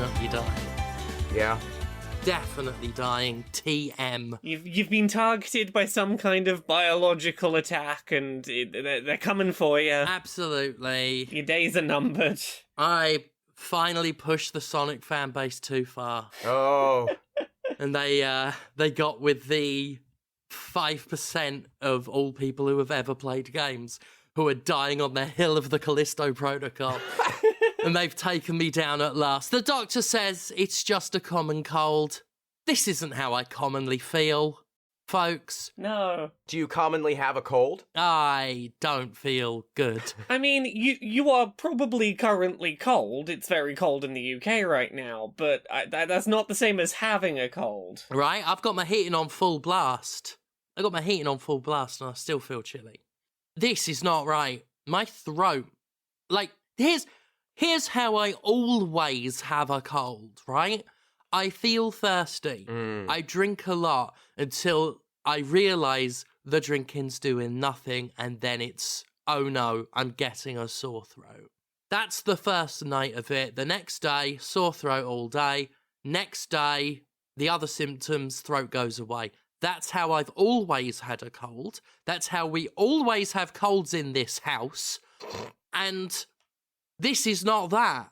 definitely dying. Yeah. Definitely dying. TM. You've been targeted by some kind of biological attack, and they're coming for you. Absolutely. Your days are numbered. I finally pushed the Sonic fan base too far. Oh. And they got with the 5% of all people who have ever played games who are dying on the hill of the Callisto Protocol. And they've taken me down at last. The doctor says it's just a common cold. This isn't how I commonly feel, folks. No. Do you commonly have a cold? I don't feel good. I mean, you are probably currently cold. It's very cold in the UK right now, but that's not the same as having a cold. Right? I've got my heating on full blast. And I still feel chilly. This is not right. My throat. Like, here's how I always have a cold, right? I feel thirsty. I drink a lot until I realise the drinking's doing nothing, and then it's, oh no, I'm getting a sore throat. That's the first night of it. The next day, sore throat all day. Next day, the other symptoms, throat goes away. That's how I've always had a cold. That's how we always have colds in this house. And this is not that.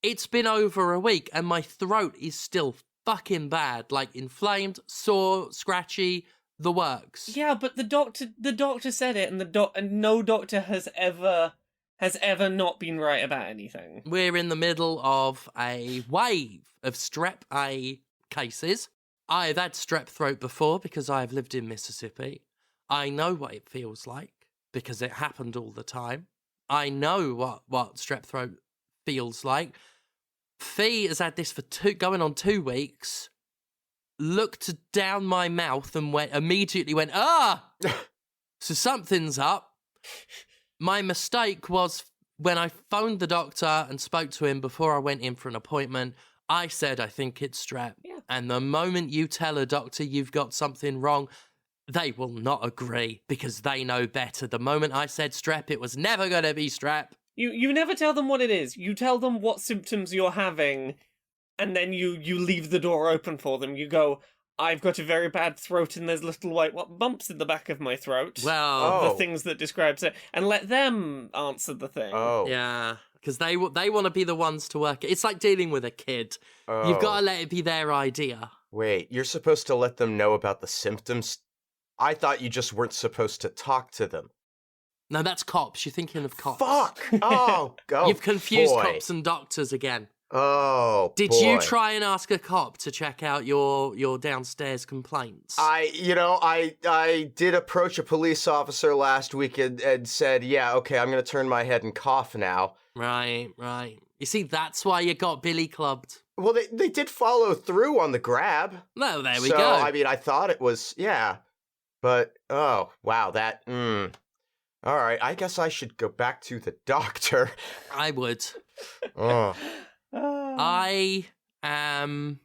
It's been over a week and my throat is still fucking bad. Like inflamed, sore, scratchy, the works. Yeah, but the doctor said it, and no doctor has ever not been right about anything. We're in the middle of a wave of Strep A cases. I've had strep throat before because I've lived in Mississippi. I know what it feels like because it happened all the time. I know what strep throat feels like. Fee has had this for going on 2 weeks. Looked down my mouth and immediately went, ah! So something's up. My mistake was when I phoned the doctor and spoke to him before I went in for an appointment, I said, I think it's strep. Yeah. And the moment you tell a doctor you've got something wrong, they will not agree because they know better. The moment I said strep, it was never going to be strep. You never tell them what it is. You tell them what symptoms you're having, and then you leave the door open for them. You go, I've got a very bad throat and there's little white bumps in the back of my throat. Well, the things that describes it. And let them answer the thing. Oh. yeah, because they want to be the ones to work it. It's like dealing with a kid. Oh. You've got to let it be their idea. Wait, you're supposed to let them know about the symptoms? I thought you just weren't supposed to talk to them. No, that's cops. You're thinking of cops. Fuck! Oh, go. You've confused boy. cops and doctors again. Oh, Did boy. you try and ask a cop to check out your downstairs complaints? I did approach a police officer last week and said, yeah, okay, I'm going to turn my head and cough now. Right. You see, that's why you got Billy clubbed. Well, they did follow through on the grab. Well, there we so, go. I mean, I thought it was, yeah. But, oh, wow, that, All right, I guess I should go back to the doctor. I would. Oh. I am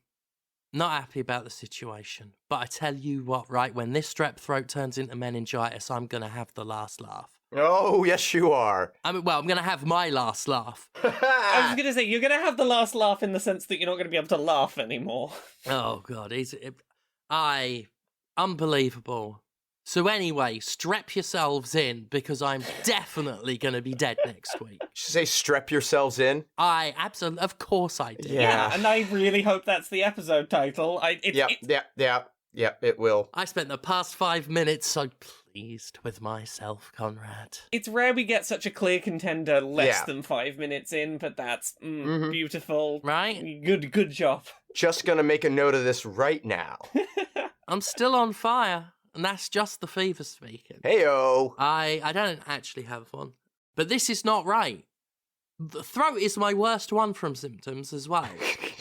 not happy about the situation. But I tell you what, right, when this strep throat turns into meningitis, I'm going to have the last laugh. Oh, yes, you are. I'm going to have my last laugh. I was going to say, you're going to have the last laugh in the sense that you're not going to be able to laugh anymore. Oh, God. Unbelievable. So anyway, strap yourselves in because I'm definitely going to be dead next week. Did you say strep yourselves in? Of course I did. Yeah. And I really hope that's the episode title. Yeah, it will. I spent the past 5 minutes so pleased with myself, Conrad. It's rare we get such a clear contender less than 5 minutes in, but that's beautiful. Right? Good job. Just gonna make a note of this right now. I'm still on fire. And that's just the fever speaking. Heyo. I don't actually have one. But this is not right. The throat is my worst one from symptoms as well.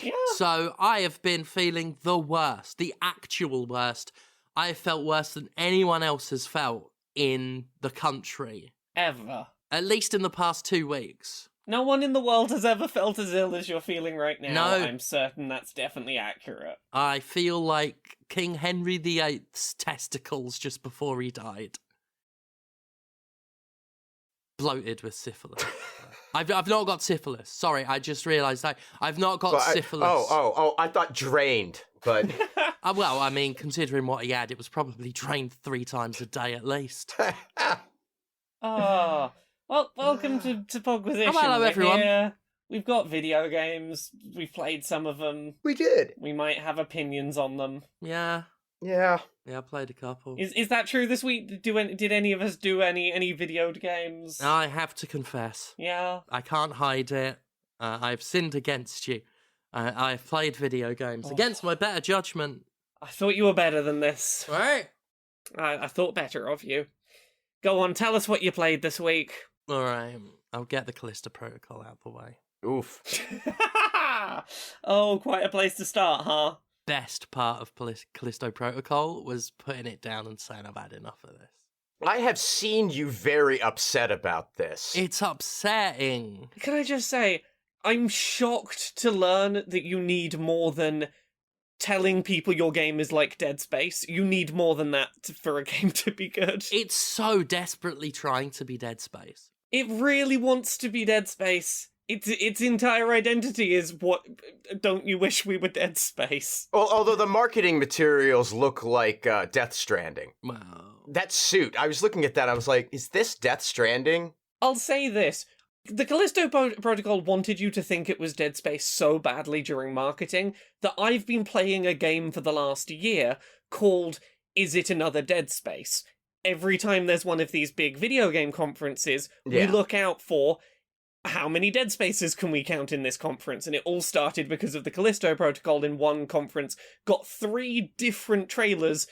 Yeah. So I have been feeling the worst, the actual worst. I have felt worse than anyone else has felt in the country. Ever. At least in the past 2 weeks. No one in the world has ever felt as ill as you're feeling right now. No. I'm certain that's definitely accurate. I feel like King Henry VIII's testicles just before he died. bloated with syphilis. I've not got syphilis. Sorry, I just realised I've not got syphilis. I thought drained, but... Well, I mean, considering what he had, it was probably drained 3 times a day at least. Oh, well, welcome to Podquisition. Oh, hello, everyone. Here. We've got video games. We've played some of them. We did. We might have opinions on them. Yeah, Yeah. I played a couple. Is that true this week? Did any of us do any video games? I have to confess. Yeah. I can't hide it. I've sinned against you. I've played video games against my better judgment. I thought you were better than this. Right. I thought better of you. Go on, tell us what you played this week. All right. I'll get the Callisto Protocol out the way. Oof. Oh, quite a place to start, huh? Best part of Callisto Protocol was putting it down and saying I've had enough of this. I have seen you very upset about this. It's upsetting. Can I just say, I'm shocked to learn that you need more than telling people your game is like Dead Space. You need more than that for a game to be good. It's so desperately trying to be Dead Space. It really wants to be Dead Space. Its entire identity is what... Don't you wish we were Dead Space? Although the marketing materials look like Death Stranding. Wow. That suit, I was looking at that, I was like, is this Death Stranding? I'll say this. The Callisto Protocol wanted you to think it was Dead Space so badly during marketing that I've been playing a game for the last year called Is It Another Dead Space? Every time there's one of these big video game conferences, we look out for how many Dead Spaces can we count in this conference? And it all started because of the Callisto Protocol in one conference, got 3 different trailers,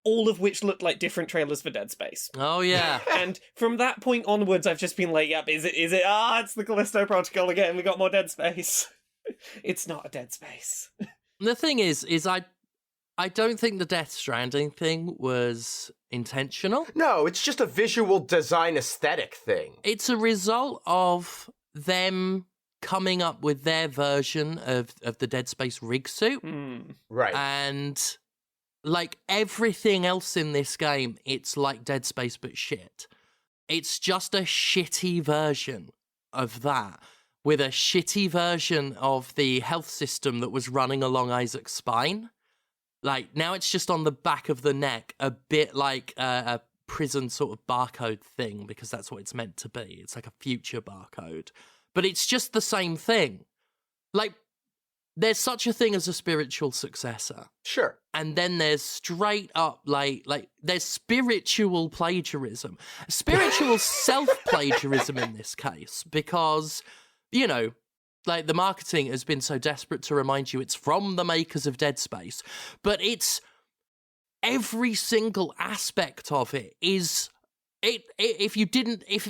all of which looked like different trailers for Dead Space. Oh, yeah. And from that point onwards, I've just been like, yep, is it? It's the Callisto Protocol again, we got more Dead Space. It's not a Dead Space. The thing is I don't think the Death Stranding thing was intentional. No, it's just a visual design aesthetic thing. It's a result of them coming up with their version of the Dead Space rig suit. Right. And like everything else in this game, it's like Dead Space but shit. It's just a shitty version of that, with a shitty version of the health system that was running along Isaac's spine. Like, now it's just on the back of the neck, a bit like a prison sort of barcode thing, because that's what it's meant to be. It's like a future barcode. But it's just the same thing. Like, there's such a thing as a spiritual successor. Sure. And then there's straight up, like there's spiritual plagiarism. Spiritual self-plagiarism in this case, because, you know, like, the marketing has been so desperate to remind you it's from the makers of Dead Space, but it's every single aspect of it is if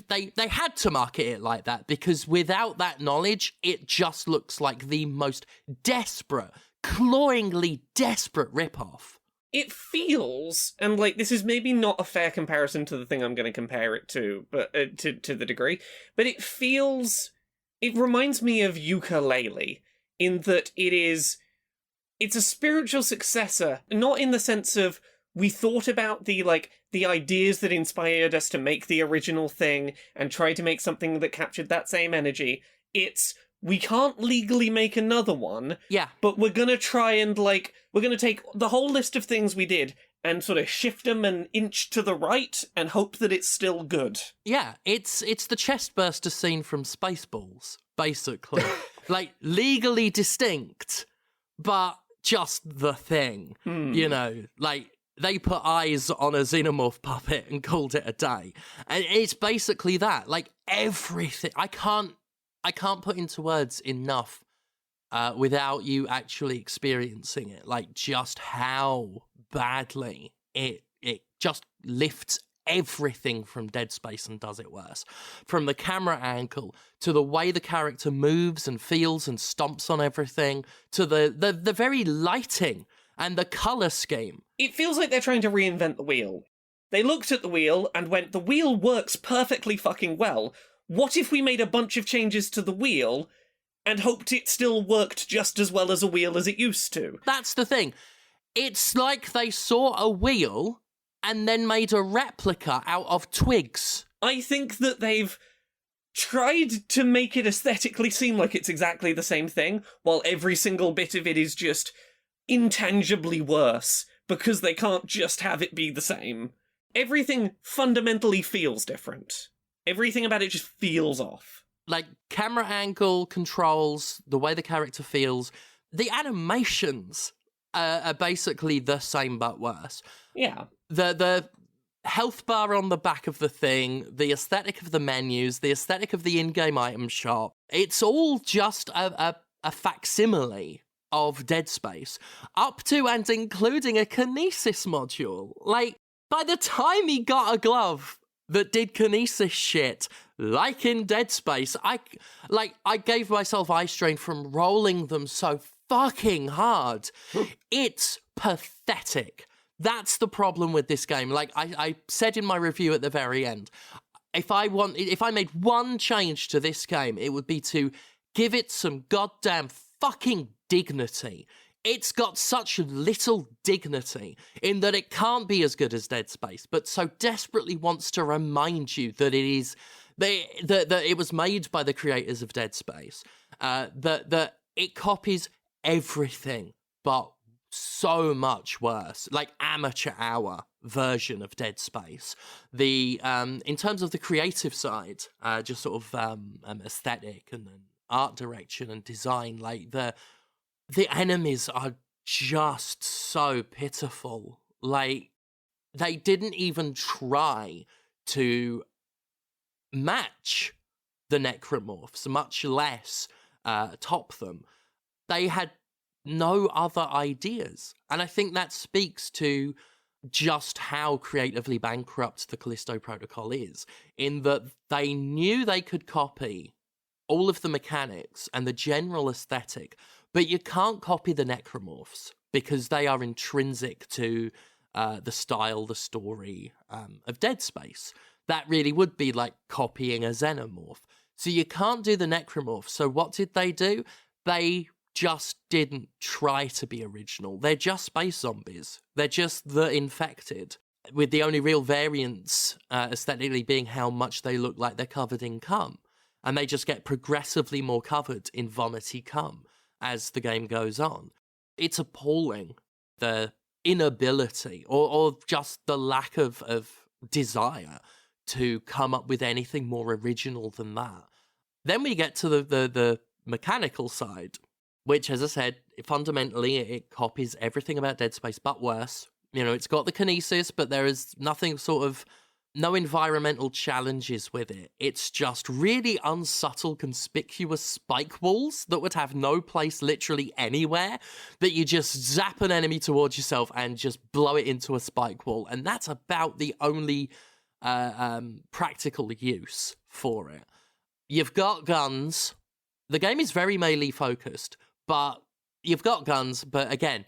they had to market it like that, because without that knowledge, it just looks like the most desperate, cloyingly desperate ripoff. It feels, and like, this is maybe not a fair comparison to the thing I'm going to compare it to, but to the degree, but it feels. It reminds me of Ukulele, in that it's a spiritual successor, not in the sense of we thought about the ideas that inspired us to make the original thing and try to make something that captured that same energy. It's, we can't legally make another one, but we're gonna try and we're gonna take the whole list of things we did and sort of shift them an inch to the right and hope that it's still good. Yeah, it's the chestburster scene from Spaceballs, basically. Like, legally distinct, but just the thing. You know, like, they put eyes on a xenomorph puppet and called it a day. And it's basically that. Like, everything. I can't put into words enough without you actually experiencing it. Like, just how badly it just lifts everything from Dead Space and does it worse. From the camera angle, to the way the character moves and feels and stomps on everything, to the very lighting and the colour scheme. It feels like they're trying to reinvent the wheel. They looked at the wheel and went, the wheel works perfectly fucking well. What if we made a bunch of changes to the wheel and hoped it still worked just as well as a wheel as it used to? That's the thing. It's like they saw a wheel and then made a replica out of twigs. I think that they've tried to make it aesthetically seem like it's exactly the same thing, while every single bit of it is just intangibly worse, because they can't just have it be the same. Everything fundamentally feels different. Everything about it just feels off. Like, camera angle, controls, the way the character feels, the animations are basically the same but worse. Yeah. The health bar on the back of the thing, the aesthetic of the menus, the aesthetic of the in-game item shop, it's all just a facsimile of Dead Space, up to and including a kinesis module. Like, by the time he got a glove that did kinesis shit, like in Dead Space, I gave myself eye strain from rolling them so fucking hard. It's pathetic. That's the problem with this game. Like I said in my review at the very end, if I made one change to this game, it would be to give it some goddamn fucking dignity. It's got such little dignity in that it can't be as good as Dead Space, but so desperately wants to remind you that it is that it was made by the creators of Dead Space. That it copies everything, but so much worse, like amateur hour version of Dead Space. The in terms of the creative side, just sort of aesthetic and art direction and design, like the enemies are just so pitiful. Like, they didn't even try to match the necromorphs, much less top them. They had no other ideas. And I think that speaks to just how creatively bankrupt the Callisto Protocol is, in that they knew they could copy all of the mechanics and the general aesthetic, but you can't copy the necromorphs because they are intrinsic to the style, the story of Dead Space. That really would be like copying a xenomorph. So you can't do the necromorph. So what did they do? They just didn't try to be original. They're just space zombies. They're just the infected, with the only real variance aesthetically being how much they look like they're covered in cum. And they just get progressively more covered in vomity cum as the game goes on. It's appalling, the inability or just the lack of desire to come up with anything more original than that. Then we get to the mechanical side, which, as I said, fundamentally it copies everything about Dead Space, but worse. You know, it's got the kinesis, but there is nothing no environmental challenges with it. It's just really unsubtle, conspicuous spike walls that would have no place literally anywhere, that you just zap an enemy towards yourself and just blow it into a spike wall. And that's about the only practical use for it. You've got guns. The game is very melee focused, but you've got guns, but again,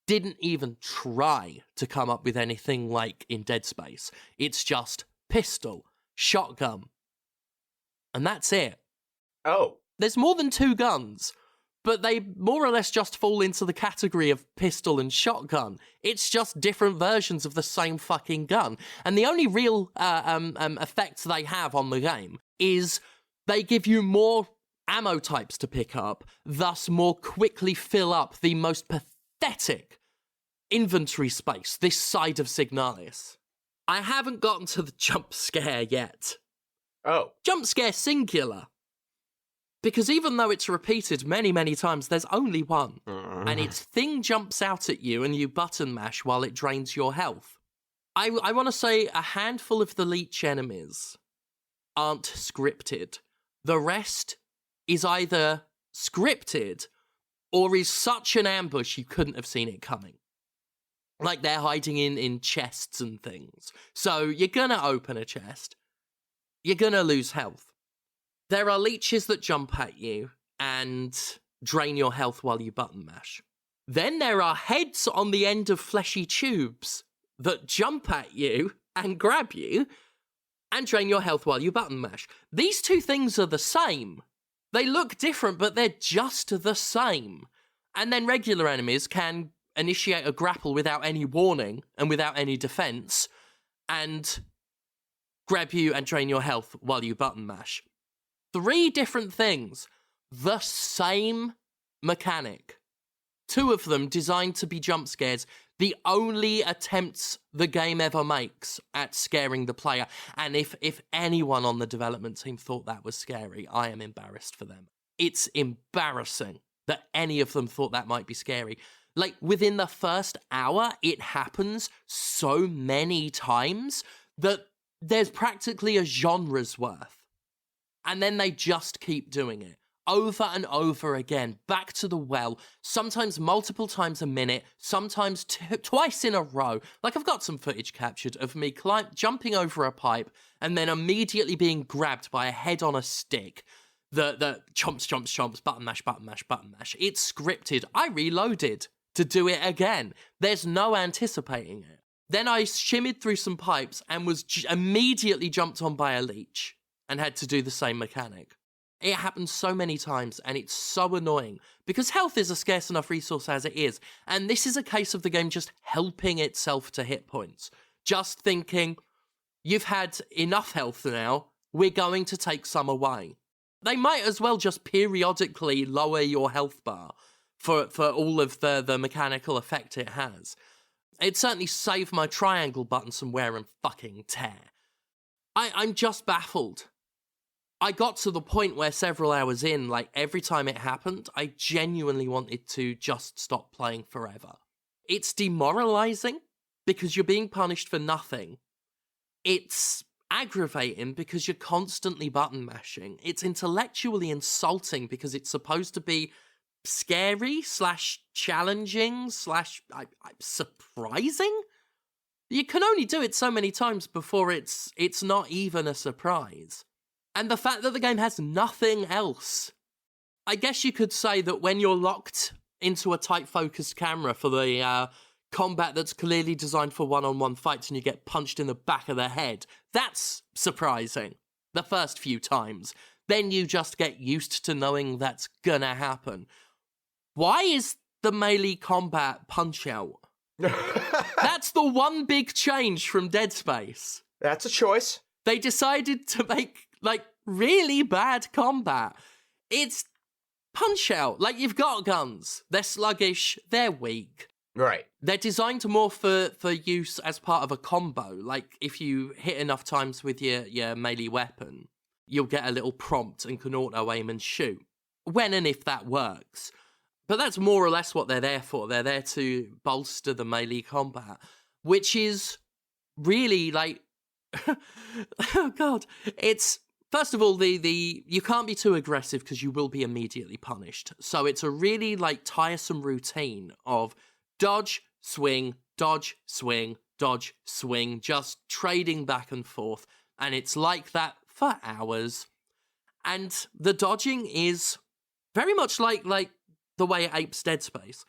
didn't even try to come up with anything like in Dead Space. It's just pistol, shotgun, and that's it. Oh. There's more than 2 guns, but they more or less just fall into the category of pistol and shotgun. It's just different versions of the same fucking gun. And the only real effect they have on the game is they give you more ammo types to pick up, thus more quickly fill up the most pathetic inventory space this side of Signalis. I haven't gotten to the jump scare yet. Oh. Jump scare singular. Because even though it's repeated many, many times, there's only one. And its thing jumps out at you and you button mash while it drains your health. I want to say a handful of the leech enemies aren't scripted. The rest is either scripted or is such an ambush you couldn't have seen it coming. Like, they're hiding in chests and things. So you're gonna open a chest. You're gonna lose health. There are leeches that jump at you and drain your health while you button mash. Then there are heads on the end of fleshy tubes that jump at you and grab you and drain your health while you button mash. These 2 things are the same. They look different, but they're just the same. And then regular enemies can initiate a grapple without any warning and without any defense and grab you and drain your health while you button mash. 3 different things, the same mechanic. 2 of them designed to be jump scares, the only attempts the game ever makes at scaring the player. And if anyone on the development team thought that was scary, I am embarrassed for them. It's embarrassing that any of them thought that might be scary. Like, within the first hour, it happens so many times that there's practically a genre's worth. And then they just keep doing it. Over and over again, back to the well, sometimes multiple times a minute, sometimes twice in a row. Like, I've got some footage captured of me jumping over a pipe and then immediately being grabbed by a head on a stick. The chomps, button mash. It's scripted. I reloaded to do it again. There's no anticipating it. Then I shimmied through some pipes and was immediately jumped on by a leech and had to do the same mechanic. It happens so many times, and it's so annoying, because health is a scarce enough resource as it is, and this is a case of the game just helping itself to hit points. Just thinking, you've had enough health now, we're going to take some away. They might as well just periodically lower your health bar for all of the mechanical effect it has. It certainly saved my triangle button some wear and fucking tear. I'm just baffled. I got to the point where several hours in, like, every time it happened, I genuinely wanted to just stop playing forever. It's demoralizing because you're being punished for nothing. It's aggravating because you're constantly button mashing. It's intellectually insulting because it's supposed to be scary / challenging / surprising. You can only do it so many times before it's not even a surprise. And the fact that the game has nothing else. I guess you could say that when you're locked into a tight focused camera for the combat that's clearly designed for one-on-one fights and you get punched in the back of the head, that's surprising the first few times. Then you just get used to knowing that's gonna happen. Why is the melee combat Punch-Out? That's the one big change from Dead Space. That's a choice. They decided to make, like, really bad combat. It's Punch-Out. Like, you've got guns. They're sluggish. They're weak. Right. They're designed more for use as part of a combo. Like, if you hit enough times with your melee weapon, you'll get a little prompt and can auto-aim and shoot. When and if that works. But that's more or less what they're there for. They're there to bolster the melee combat, which is really, like... oh, God. It's... First of all, you can't be too aggressive because you will be immediately punished. So it's a really, like, tiresome routine of dodge, swing, dodge, swing, dodge, swing, just trading back and forth. And it's like that for hours. And the dodging is very much like the way it apes Dead Space.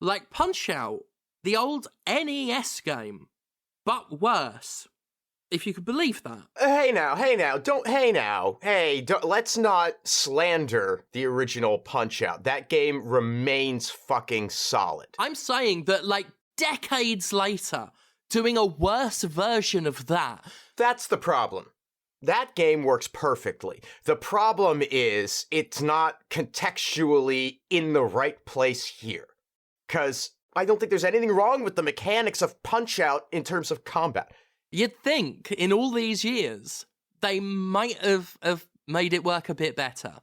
Like Punch-Out, the old NES game, but worse. If you could believe that. Let's not slander the original Punch-Out. That game remains fucking solid. I'm saying that, like, decades later, doing a worse version of that. That's the problem. That game works perfectly. The problem is it's not contextually in the right place here. Because I don't think there's anything wrong with the mechanics of Punch-Out in terms of combat. You'd think, in all these years, they might have made it work a bit better.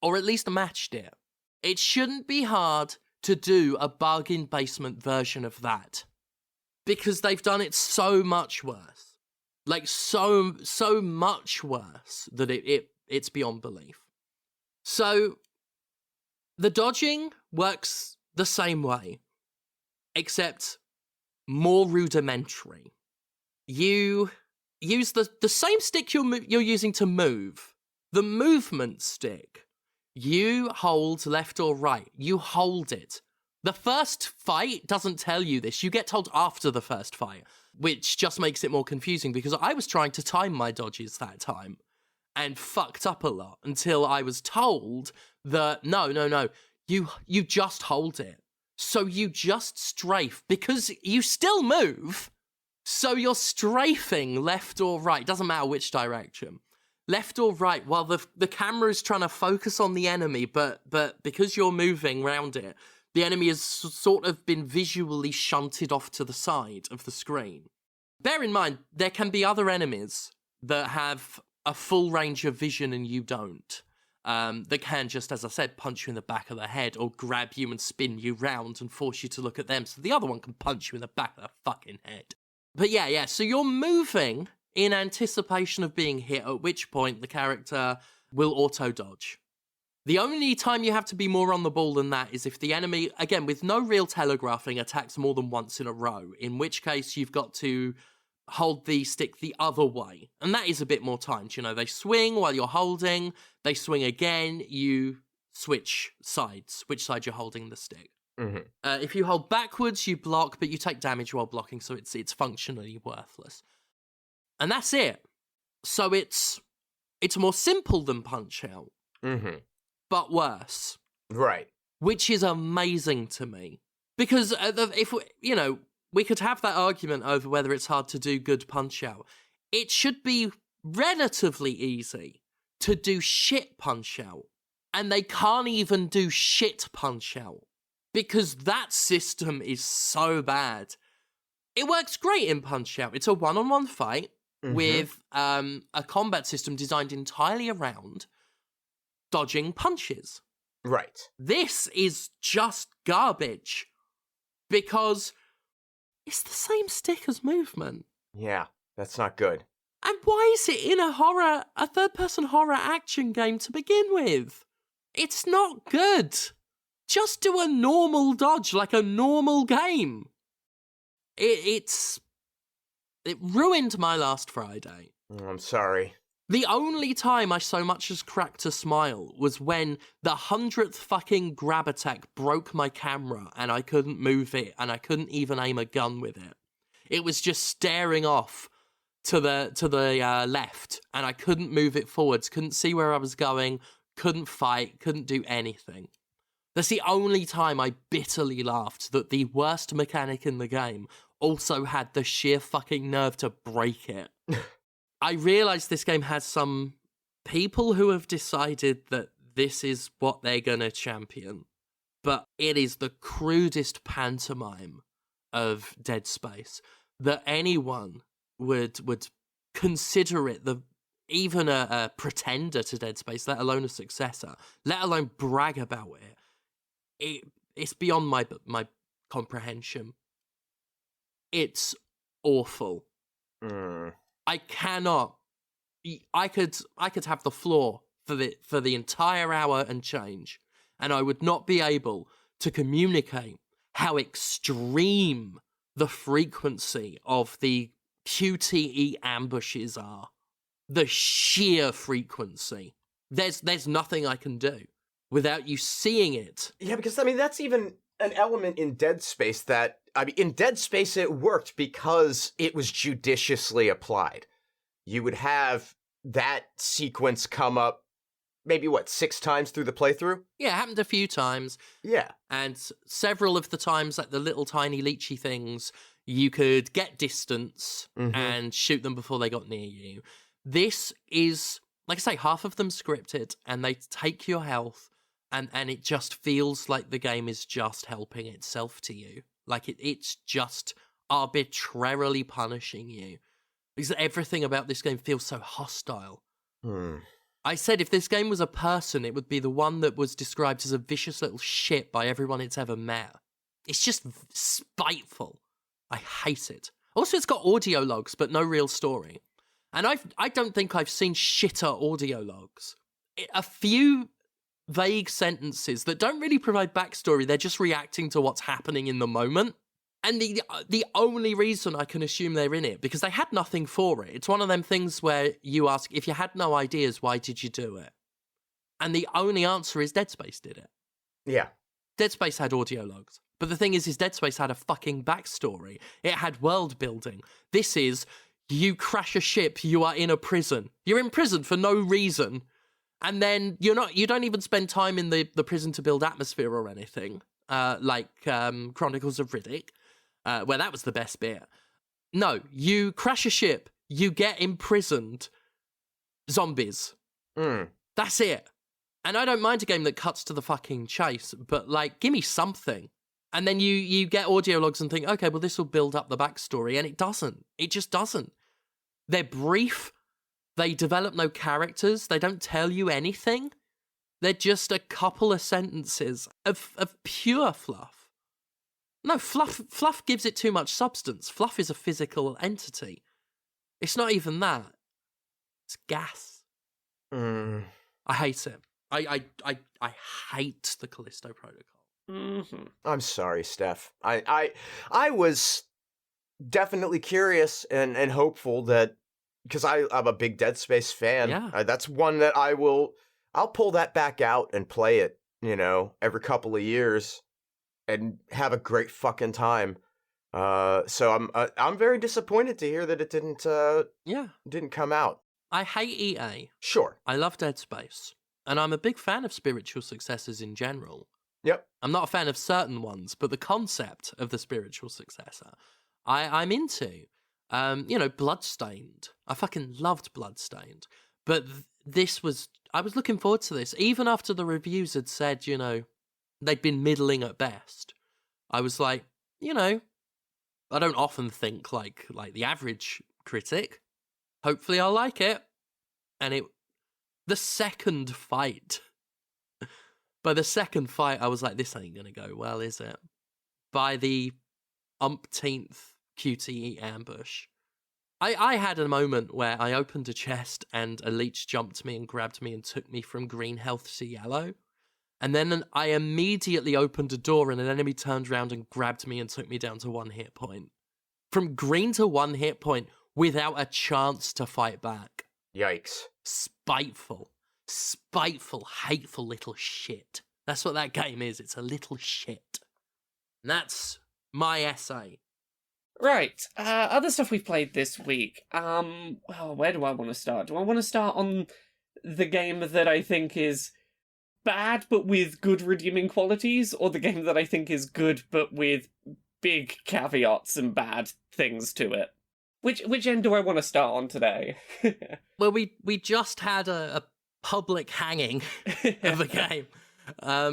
Or at least matched it. It shouldn't be hard to do a bargain basement version of that. Because they've done it so much worse. Like, so much worse that it's beyond belief. So, the dodging works the same way. Except more rudimentary. You use the same stick you're using to move. The movement stick. You hold left or right. You hold it. The first fight doesn't tell you this. You get told after the first fight, which just makes it more confusing because I was trying to time my dodges that time and fucked up a lot until I was told that, no, you just hold it. So you just strafe because you still move. So you're strafing left or right, doesn't matter which direction. left or right, while the camera is trying to focus on the enemy, but because you're moving around it, the enemy has sort of been visually shunted off to the side of the screen. Bear in mind, there can be other enemies that have a full range of vision and you don't. That can just, as I said, punch you in the back of the head or grab you and spin you round and force you to look at them so the other one can punch you in the back of the fucking head. But yeah, so you're moving in anticipation of being hit, at which point the character will auto-dodge. The only time you have to be more on the ball than that is if the enemy, again, with no real telegraphing, attacks more than once in a row, in which case you've got to hold the stick the other way. And that is a bit more timed. You know, they swing while you're holding, they swing again, you switch sides, which side you're holding the stick. Mm-hmm. If you hold backwards, you block, but you take damage while blocking, so it's functionally worthless. And that's it. So it's more simple than Punch-Out, but worse. Right. Which is amazing to me. Because if, we could have that argument over whether it's hard to do good Punch-Out. It should be relatively easy to do shit Punch-Out. And they can't even do shit Punch-Out. Because that system is so bad. It works great in Punch-Out. It's a one-on-one fight with a combat system designed entirely around dodging punches. Right. This is just garbage. Because it's the same stick as movement. Yeah, that's not good. And why is it in a third-person horror action game to begin with? It's not good. Just do a normal dodge like a normal game. It ruined my last Friday. I'm sorry. The only time I so much as cracked a smile was when the 100th fucking grab attack broke my camera and I couldn't move it and I couldn't even aim a gun with it. It was just staring off to the left and I couldn't move it forwards, couldn't see where I was going, couldn't fight, couldn't do anything. That's the only time I bitterly laughed that the worst mechanic in the game also had the sheer fucking nerve to break it. I realise this game has some people who have decided that this is what they're gonna champion, but it is the crudest pantomime of Dead Space that anyone would consider it even a pretender to Dead Space, let alone a successor, let alone brag about it. It's beyond my comprehension. It's awful. I cannot. I could have the floor for the entire hour and change, and I would not be able to communicate how extreme the frequency of the QTE ambushes are. The sheer frequency. There's nothing I can do without you seeing it. Yeah, because, that's even an element in Dead Space that, in Dead Space it worked because it was judiciously applied. You would have that sequence come up maybe, 6 times through the playthrough? Yeah, it happened a few times. Yeah. And several of the times, like the little tiny leechy things, you could get distance and shoot them before they got near you. This is, like I say, half of them scripted, and they take your health, and it just feels like the game is just helping itself to you. Like it's just arbitrarily punishing you. Because everything about this game feels so hostile. I said if this game was a person, it would be the one that was described as a vicious little shit by everyone it's ever met. It's just spiteful. I hate it. Also, it's got audio logs, but no real story. And I don't think I've seen shitter audio logs. A few vague sentences that don't really provide backstory. They're just reacting to what's happening in the moment. And the only reason I can assume they're in it, because they had nothing for it. It's one of them things where you ask, if you had no ideas, why did you do it? And the only answer is Dead Space did it. Yeah. Dead Space had audio logs. But the thing is Dead Space had a fucking backstory. It had world building. This is, you crash a ship, you are in a prison. You're in prison for no reason. And then you don't even spend time in the prison to build atmosphere or anything. Like Chronicles of Riddick, where that was the best bit. No, you crash a ship, you get imprisoned, zombies. Mm. That's it. And I don't mind a game that cuts to the fucking chase, but, like, give me something. And then you get audio logs and think, okay, well, this will build up the backstory. And it doesn't. It just doesn't. They're brief. They develop no characters. They don't tell you anything. They're just a couple of sentences of pure fluff. No, fluff gives it too much substance. Fluff is a physical entity. It's not even that. It's gas. Mm. I hate it. I hate the Callisto Protocol. Mm-hmm. I'm sorry, Steph. I was definitely curious and hopeful that, because I'm a big Dead Space fan. Yeah. That's one that I'll pull that back out and play it, every couple of years and have a great fucking time. So I'm very disappointed to hear that it didn't come out. I hate EA. Sure. I love Dead Space. And I'm a big fan of spiritual successors in general. Yep. I'm not a fan of certain ones, but the concept of the spiritual successor, I'm into. Bloodstained. I fucking loved Bloodstained. But I was looking forward to this. Even after the reviews had said, they'd been middling at best. I was like, I don't often think like the average critic. Hopefully I'll like it. And the second fight, by the second fight, I was like, this ain't gonna go well, is it? By the umpteenth QTE ambush, I had a moment where I opened a chest and a leech jumped me and grabbed me and took me from green health to yellow. And then I immediately opened a door and an enemy turned around and grabbed me and took me down to 1 hit point. From green to 1 hit point without a chance to fight back. Yikes. Spiteful, hateful little shit. That's what that game is. It's a little shit. And that's my essay. Right. Other stuff we've played this week. Where do I want to start? Do I want to start on the game that I think is bad but with good redeeming qualities, or the game that I think is good but with big caveats and bad things to it? Which end do I want to start on today? Well, we just had a public hanging of a game.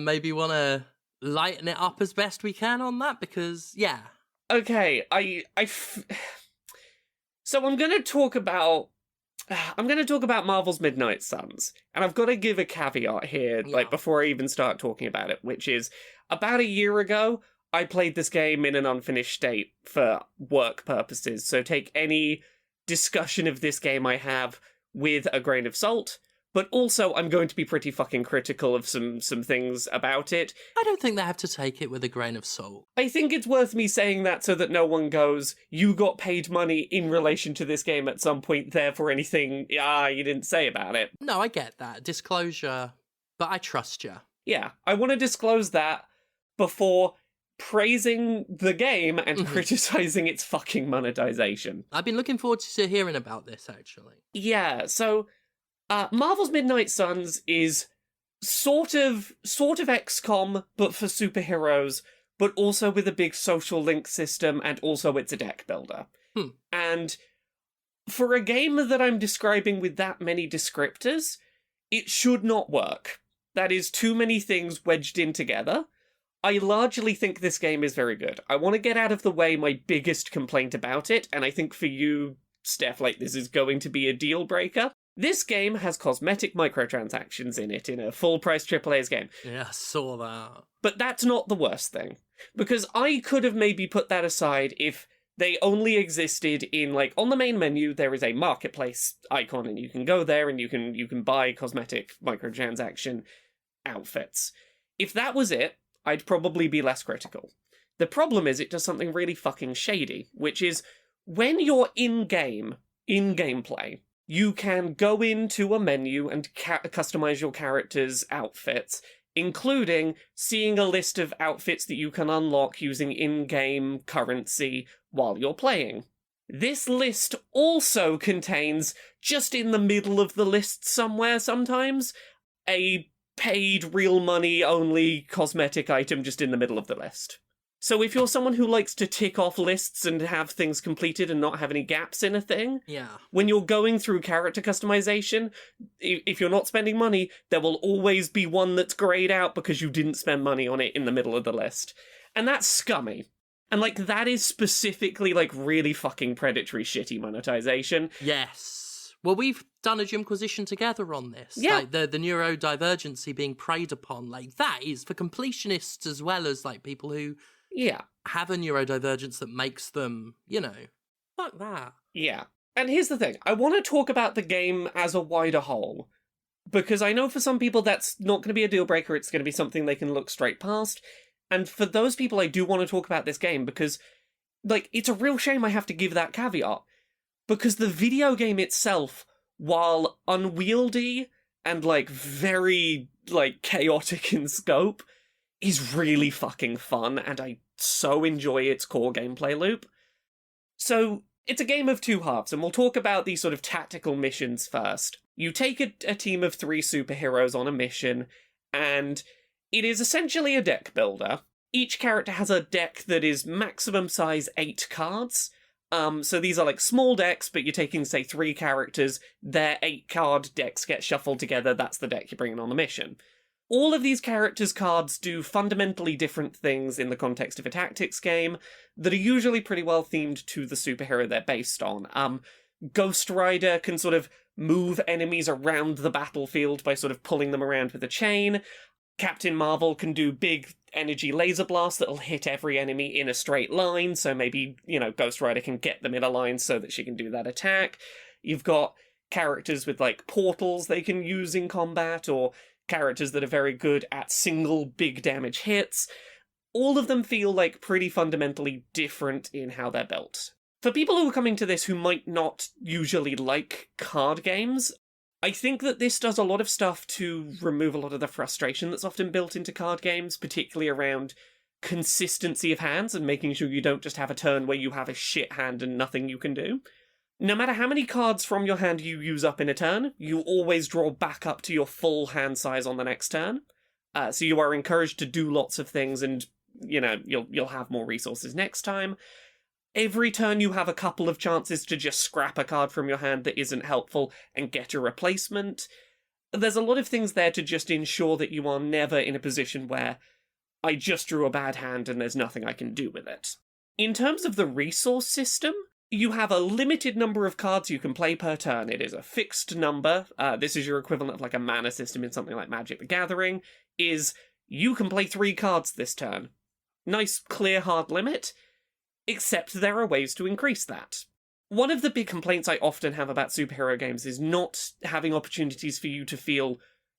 Maybe want to lighten it up as best we can on that, because, yeah. Okay, so I'm going to talk about Marvel's Midnight Suns, and I've got to give a caveat here, Yeah. before I even start talking about it, which is, about a year ago, I played this game in an unfinished state for work purposes, so take any discussion of this game I have with a grain of salt, but also I'm going to be pretty fucking critical of some things about it. I don't think they have to take it with a grain of salt. I think it's worth me saying that so that no one goes, you got paid money in relation to this game at some point, therefore anything you didn't say about it. No, I get that. Disclosure, but I trust you. Yeah, I want to disclose that before praising the game and criticizing its fucking monetization. I've been looking forward to hearing about this, actually. Yeah, so Marvel's Midnight Suns is sort of XCOM, but for superheroes, but also with a big social link system, and also it's a deck builder. And for a game that I'm describing with that many descriptors, it should not work. That is too many things wedged in together. I largely think this game is very good. I want to get out of the way my biggest complaint about it, and I think for you, Steph, this is going to be a deal breaker. This game has cosmetic microtransactions in it in a full-price AAA's game. Yeah, I saw that. But that's not the worst thing. Because I could have maybe put that aside if they only existed in, on the main menu, there is a marketplace icon, and you can go there and you can buy cosmetic microtransaction outfits. If that was it, I'd probably be less critical. The problem is it does something really fucking shady, which is when you're in gameplay, you can go into a menu and customize your character's outfits, including seeing a list of outfits that you can unlock using in-game currency while you're playing. This list also contains, just in the middle of the list somewhere sometimes, a paid real money only cosmetic item just in the middle of the list. So if you're someone who likes to tick off lists and have things completed and not have any gaps in a thing, Yeah. when you're going through character customization, if you're not spending money, there will always be one that's grayed out because you didn't spend money on it in the middle of the list. And that's scummy. And, like, that is specifically, like, really fucking predatory shitty monetization. Yes. Well, we've done a Jimquisition together on this. Yeah. Like, the neurodivergency being preyed upon. Like, that is for completionists as well as, like, people who Yeah. have a neurodivergence that makes them, you know, fuck that. Yeah. And here's the thing. I want to talk about the game as a wider whole. Because I know for some people that's not going to be a deal breaker. It's going to be something they can look straight past. And for those people, I do want to talk about this game because, like, it's a real shame I have to give that caveat. Because the video game itself, while unwieldy and, like, very, like, chaotic in scope, is really fucking fun, and I so enjoy its core gameplay loop. So, it's a game of two halves, and we'll talk about these sort of tactical missions first. You take a team of 3 superheroes on a mission, and it is essentially a deck builder. Each character has a deck that is maximum size 8 cards. So these are like small decks, but you're taking, say, 3 characters, their 8-card decks get shuffled together, that's the deck you're bringing on the mission. All of these characters' cards do fundamentally different things in the context of a tactics game that are usually pretty well themed to the superhero they're based on. Ghost Rider can sort of move enemies around the battlefield by sort of pulling them around with a chain. Captain Marvel can do big energy laser blasts that'll hit every enemy in a straight line, so maybe, you know, Ghost Rider can get them in a line so that she can do that attack. You've got characters with, like, portals they can use in combat, or characters that are very good at single big damage hits. All of them feel like pretty fundamentally different in how they're built. For people who are coming to this who might not usually like card games, I think that this does a lot of stuff to remove a lot of the frustration that's often built into card games, particularly around consistency of hands and making sure you don't just have a turn where you have a shit hand and nothing you can do. No matter how many cards from your hand you use up in a turn, you always draw back up to your full hand size on the next turn. So you are encouraged to do lots of things and, you know, you'll have more resources next time. Every turn you have a couple of chances to just scrap a card from your hand that isn't helpful and get a replacement. There's a lot of things there to just ensure that you are never in a position where I just drew a bad hand and there's nothing I can do with it. In terms of the resource system, you have a limited number of cards you can play per turn. It is a fixed number. This is your equivalent of like a mana system in something like Magic the Gathering, is you can play 3 cards this turn. Nice, clear, hard limit, except there are ways to increase that. One of the big complaints I often have about superhero games is not having opportunities for you to feel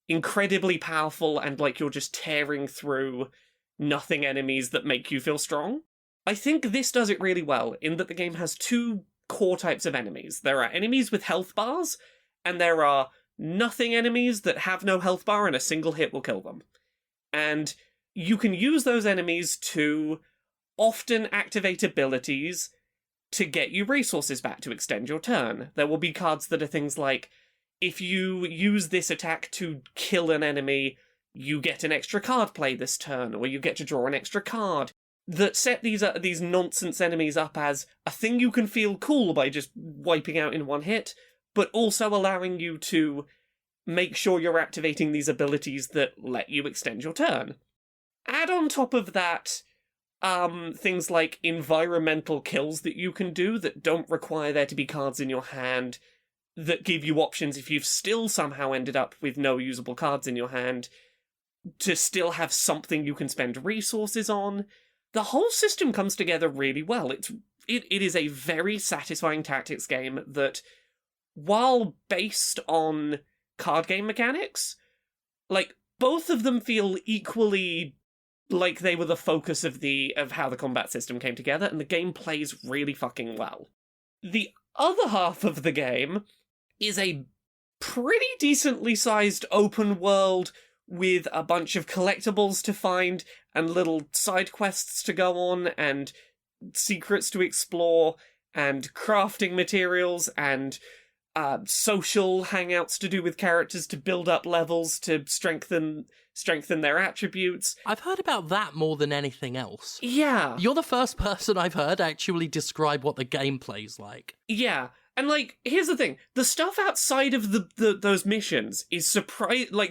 incredibly powerful and like you're just tearing through nothing enemies that make you feel strong. I think this does it really well, in that the game has 2 core types of enemies. There are enemies with health bars, and there are nothing enemies that have no health bar and a single hit will kill them. And you can use those enemies to often activate abilities to get you resources back to extend your turn. There will be cards that are things like, if you use this attack to kill an enemy, you get an extra card play this turn, or you get to draw an extra card, that set these nonsense enemies up as a thing you can feel cool by just wiping out in one hit, but also allowing you to make sure you're activating these abilities that let you extend your turn. Add on top of that things like environmental kills that you can do that don't require there to be cards in your hand, that give you options if you've still somehow ended up with no usable cards in your hand, to still have something you can spend resources on. The whole system comes together really well. It is a very satisfying tactics game that, while based on card game mechanics, like, both of them feel equally like they were the focus of how the combat system came together, and the game plays really fucking well. The other half of the game is a pretty decently sized open world with a bunch of collectibles to find and little side quests to go on and secrets to explore and crafting materials and social hangouts to do with characters to build up levels to strengthen their attributes. I've heard about that more than anything else. Yeah. You're the first person I've heard actually describe what the gameplay's like. Yeah. And, like, here's the thing. The stuff outside of those missions is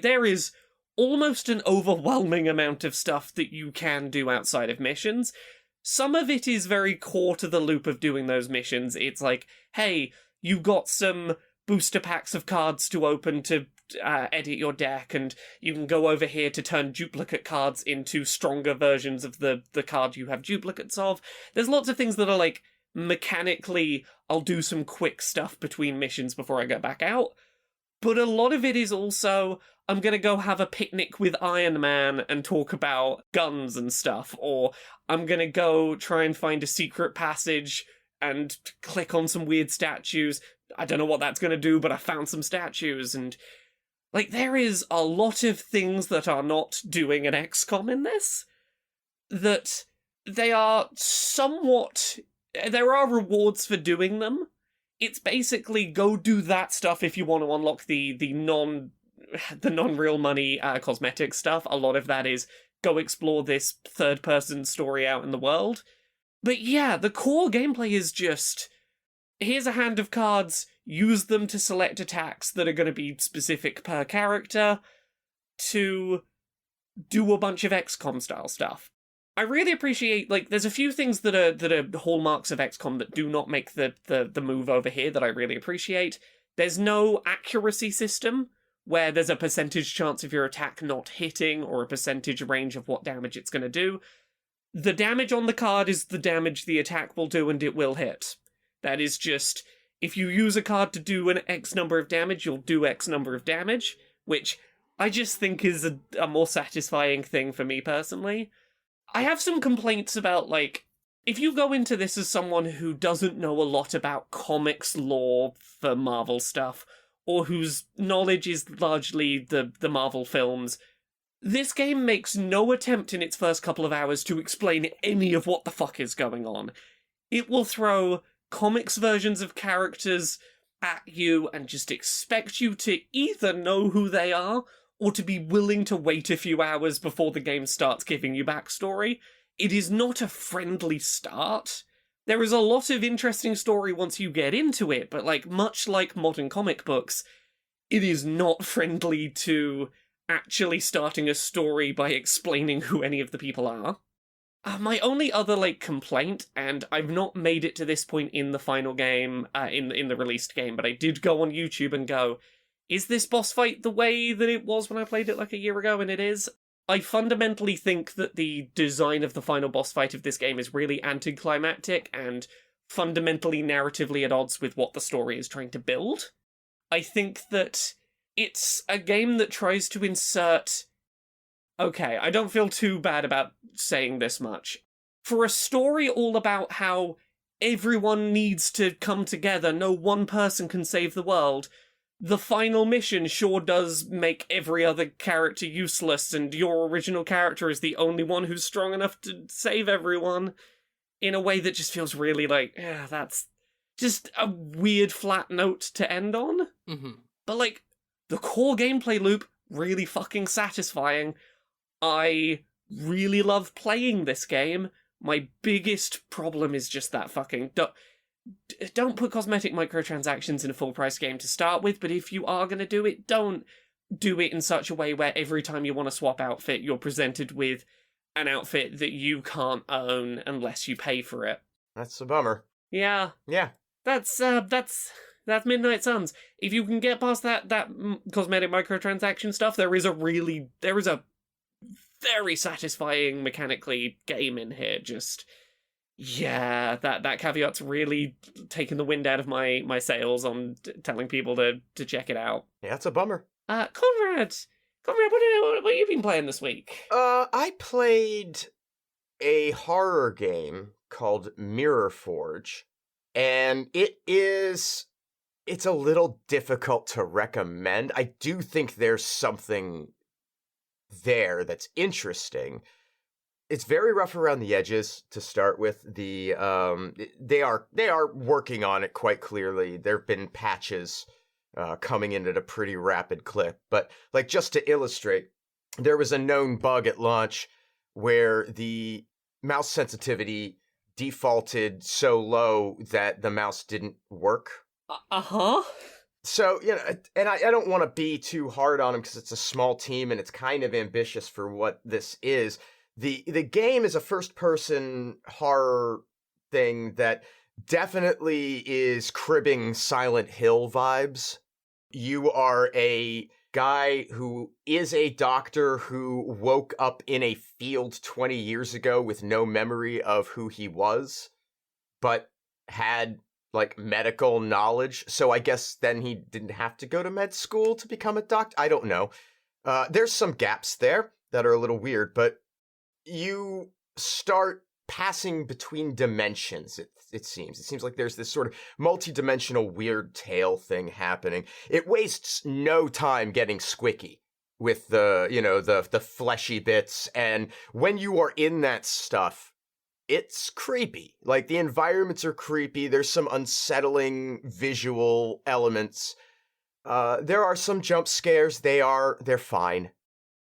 there is almost an overwhelming amount of stuff that you can do outside of missions. Some of it is very core to the loop of doing those missions. It's like, hey, you got some booster packs of cards to open to edit your deck, and you can go over here to turn duplicate cards into stronger versions of the card you have duplicates of. There's lots of things that are, like, mechanically, I'll do some quick stuff between missions before I go back out. But a lot of it is also, I'm gonna go have a picnic with Iron Man and talk about guns and stuff, or I'm gonna go try and find a secret passage and click on some weird statues. I don't know what that's gonna do, but I found some statues, and, like, there is a lot of things that are not doing an XCOM in this, that they are somewhat... There are rewards for doing them. It's basically go do that stuff if you want to unlock the non-real money cosmetic stuff. A lot of that is go explore this third-person story out in the world. But yeah, the core gameplay is just, here's a hand of cards, use them to select attacks that are going to be specific per character to do a bunch of XCOM-style stuff. I really appreciate, like, there's a few things that are hallmarks of XCOM that do not make the move over here that I really appreciate. There's no accuracy system, where there's a percentage chance of your attack not hitting, or a percentage range of what damage it's going to do. The damage on the card is the damage the attack will do, and it will hit. That is just, if you use a card to do an X number of damage, you'll do X number of damage, which I just think is a more satisfying thing for me personally. I have some complaints about, like, if you go into this as someone who doesn't know a lot about comics lore for Marvel stuff, or whose knowledge is largely the Marvel films, this game makes no attempt in its first couple of hours to explain any of what the fuck is going on. It will throw comics versions of characters at you and just expect you to either know who they are, or to be willing to wait a few hours before the game starts giving you backstory. It is not a friendly start. There is a lot of interesting story once you get into it, but, like, much like modern comic books, it is not friendly to actually starting a story by explaining who any of the people are. My only other, like, complaint, and I've not made it to this point in the final game, in the released game, but I did go on YouTube and go, is this boss fight the way that it was when I played it like a year ago? And it is. I fundamentally think that the design of the final boss fight of this game is really anticlimactic and fundamentally narratively at odds with what the story is trying to build. I think that it's a game that tries to insert... Okay, I don't feel too bad about saying this much. For a story all about how everyone needs to come together, no one person can save the world, the final mission sure does make every other character useless, and your original character is the only one who's strong enough to save everyone, in a way that just feels really like, that's just a weird flat note to end on. Mm-hmm. But, like, the core gameplay loop, really fucking satisfying. I really love playing this game. My biggest problem is just that fucking... Don't put cosmetic microtransactions in a full-price game to start with, but if you are going to do it, don't do it in such a way where every time you want to swap outfit, you're presented with an outfit that you can't own unless you pay for it. That's a bummer. Yeah. Yeah. That's Midnight Suns. If you can get past that cosmetic microtransaction stuff, there is a very satisfying mechanically game in here. Just... yeah, that caveat's really taken the wind out of my sails on telling people to check it out. Yeah, that's a bummer. Conrad, what have you been playing this week? I played a horror game called Mirror Forge, and it's a little difficult to recommend. I do think there's something there that's interesting. it's very rough around the edges to start with. They are working on it quite clearly. There've been patches coming in at a pretty rapid clip. But like, just to illustrate, there was a known bug at launch where the mouse sensitivity defaulted so low that the mouse didn't work. So, and I don't want to be too hard on him because it's a small team and it's kind of ambitious for what this is. The game is a first-person horror thing that definitely is cribbing Silent Hill vibes. You are a guy who is a doctor who woke up in a field 20 years ago with no memory of who he was, but had like medical knowledge. So I guess then he didn't have to go to med school to become a doctor. I don't know. There's some gaps there that are a little weird, but you start passing between dimensions, it seems. It seems like there's this sort of multi-dimensional weird tale thing happening. It wastes no time getting squicky with the fleshy bits, and when you are in that stuff, it's creepy. Like, the environments are creepy, there's some unsettling visual elements. There are some jump scares, they're fine.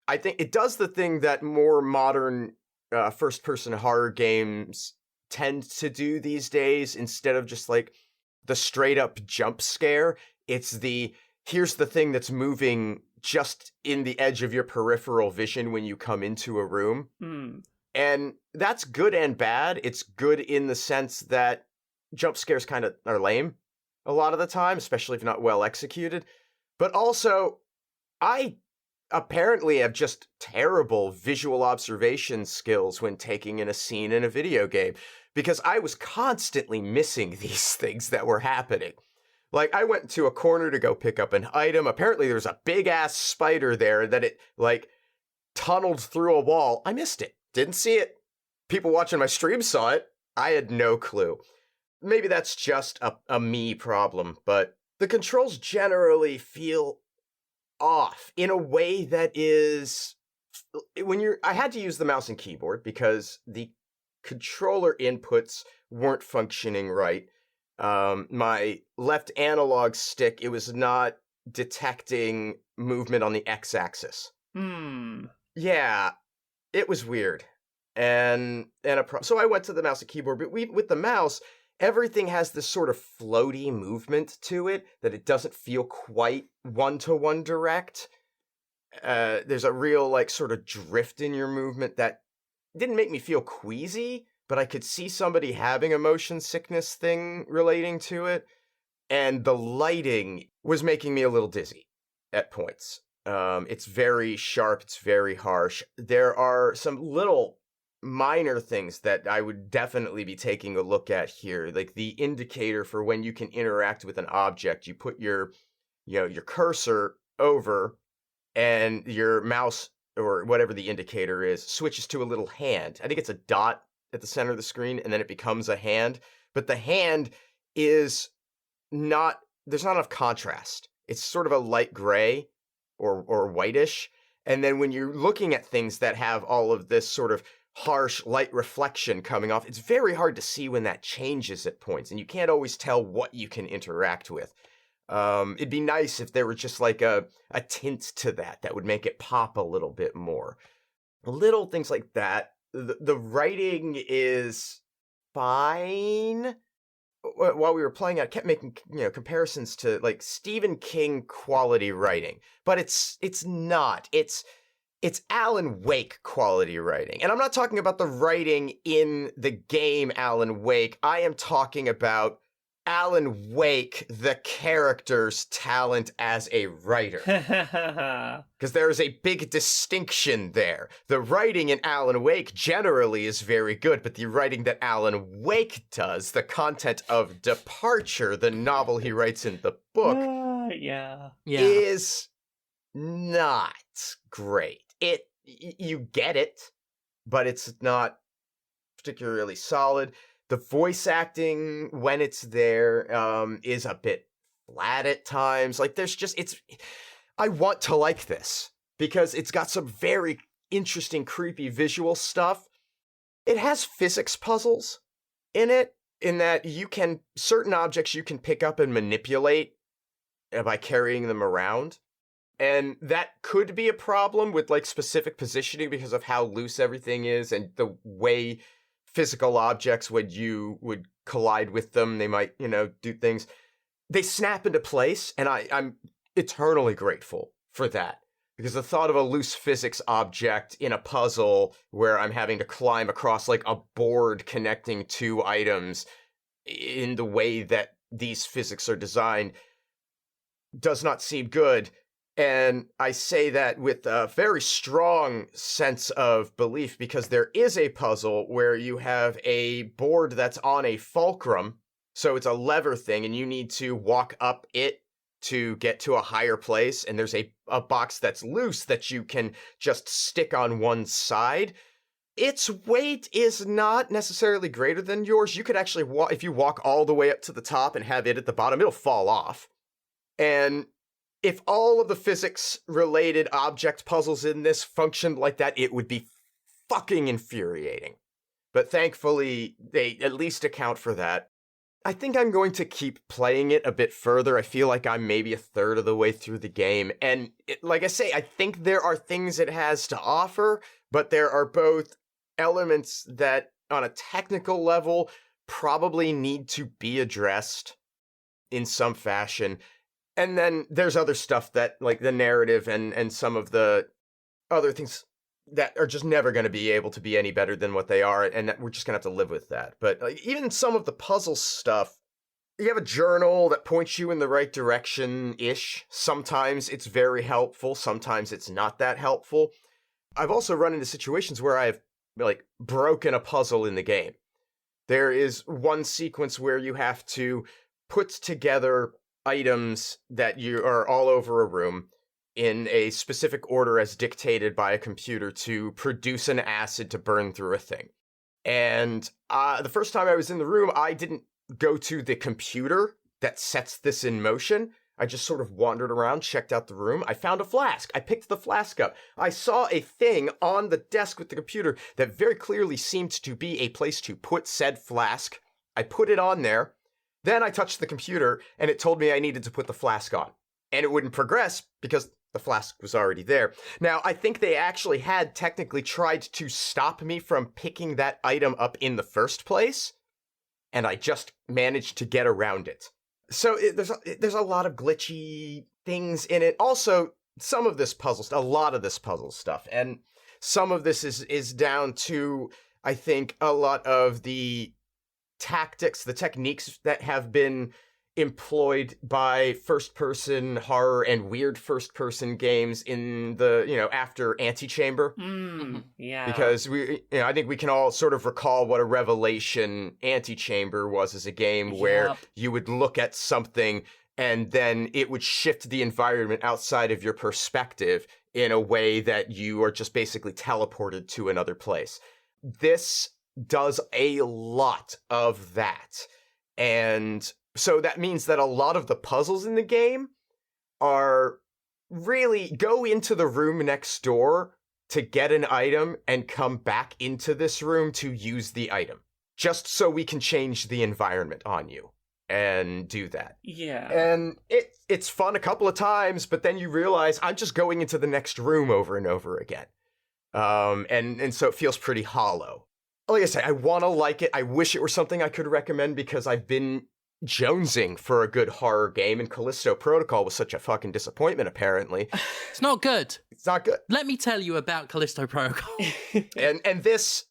I think it does the thing that more modern first-person horror games tend to do these days. Instead of just like the straight-up jump scare, it's here's the thing that's moving just in the edge of your peripheral vision when you come into a room. And that's good and bad. It's good in the sense that jump scares kind of are lame a lot of the time, especially if not well executed. But also, I apparently have just terrible visual observation skills when taking in a scene in a video game, because I was constantly missing these things that were happening. Like, I went to a corner to go pick up an item. Apparently there was a big-ass spider there that it, like, tunneled through a wall. I missed it. Didn't see it. People watching my stream saw it. I had no clue. Maybe that's just a me problem, but the controls generally feel off in a way that is, I had to use the mouse and keyboard because the controller inputs weren't functioning right. My left analog stick, it was not detecting movement on the x-axis. Yeah, it was weird. So I went to the mouse and keyboard, but with the mouse, everything has this sort of floaty movement to it that it doesn't feel quite one-to-one direct. There's a real, like, sort of drift in your movement that didn't make me feel queasy, but I could see somebody having a motion sickness thing relating to it. And the lighting was making me a little dizzy at points. It's very sharp, it's very harsh. There are some little minor things that I would definitely be taking a look at here, like the indicator for when you can interact with an object. You put your cursor over, and your mouse, or whatever the indicator is, switches to a little hand. I think it's a dot at the center of the screen, and then it becomes a hand. But the hand is not, there's not enough contrast. It's sort of a light gray or whitish. And then when you're looking at things that have all of this sort of harsh light reflection coming off, it's very hard to see when that changes at points, and you can't always tell what you can interact with. It'd be nice if there were just like a tint to that would make it pop a little bit more. Little things like that. The writing is fine. While we were playing, I kept making comparisons to like Stephen King quality writing, but it's not. It's Alan Wake quality writing. And I'm not talking about the writing in the game Alan Wake. I am talking about Alan Wake, the character's talent as a writer. Because there is a big distinction there. The writing in Alan Wake generally is very good, but the writing that Alan Wake does, the content of Departure, the novel he writes in the book, is not great. You get it, but it's not particularly solid. The voice acting, when it's there, is a bit flat at times. Like, I want to like this because it's got some very interesting, creepy visual stuff, It has physics puzzles in it, in that certain objects you can pick up and manipulate by carrying them around. And that could be a problem with like specific positioning because of how loose everything is and the way physical objects, when you would collide with them, they might, do things. They snap into place, and I'm eternally grateful for that. Because the thought of a loose physics object in a puzzle where I'm having to climb across like a board connecting two items in the way that these physics are designed does not seem good. And I say that with a very strong sense of belief, because there is a puzzle where you have a board that's on a fulcrum, so it's a lever thing, and you need to walk up it to get to a higher place, and there's a box that's loose that you can just stick on one side. Its weight is not necessarily greater than yours. You could actually if you walk all the way up to the top and have it at the bottom, it'll fall off. And if all of the physics-related object puzzles in this functioned like that, it would be fucking infuriating. But thankfully, they at least account for that. I think I'm going to keep playing it a bit further. I feel like I'm maybe a third of the way through the game. And like I say, I think there are things it has to offer, but there are both elements that, on a technical level, probably need to be addressed in some fashion. And then there's other stuff that, like the narrative and some of the other things that are just never going to be able to be any better than what they are, and that we're just going to have to live with that. But even some of the puzzle stuff, you have a journal that points you in the right direction-ish. Sometimes it's very helpful, sometimes it's not that helpful. I've also run into situations where I've, broken a puzzle in the game. There is one sequence where you have to put together items that you are all over a room in a specific order as dictated by a computer to produce an acid to burn through a thing. And the first time I was in the room, I didn't go to the computer that sets this in motion. I just sort of wandered around, checked out the room. I found a flask. I picked the flask up. I saw a thing on the desk with the computer that very clearly seemed to be a place to put said flask. I put it on there. Then I touched the computer, and it told me I needed to put the flask on. And it wouldn't progress because the flask was already there. Now, I think they actually had technically tried to stop me from picking that item up in the first place, and I just managed to get around it. So there's a lot of glitchy things in it. Also, some of this puzzle stuff, a lot of this puzzle stuff, and some of this is down to, I think, a lot of the tactics, the techniques that have been employed by first-person horror and weird first-person games in the, after Antechamber. Yeah. Because I think we can all sort of recall what a revelation Antechamber was as a game where you would look at something and then it would shift the environment outside of your perspective in a way that you are just basically teleported to another place. This does a lot of that. And so that means that a lot of the puzzles in the game are really go into the room next door to get an item and come back into this room to use the item. Just so we can change the environment on you and do that. Yeah. And it's fun a couple of times, but then you realize I'm just going into the next room over and over again. And so it feels pretty hollow. Like I say, I want to like it. I wish it were something I could recommend because I've been jonesing for a good horror game, and Callisto Protocol was such a fucking disappointment, apparently. It's not good. It's not good. Let me tell you about Callisto Protocol. and this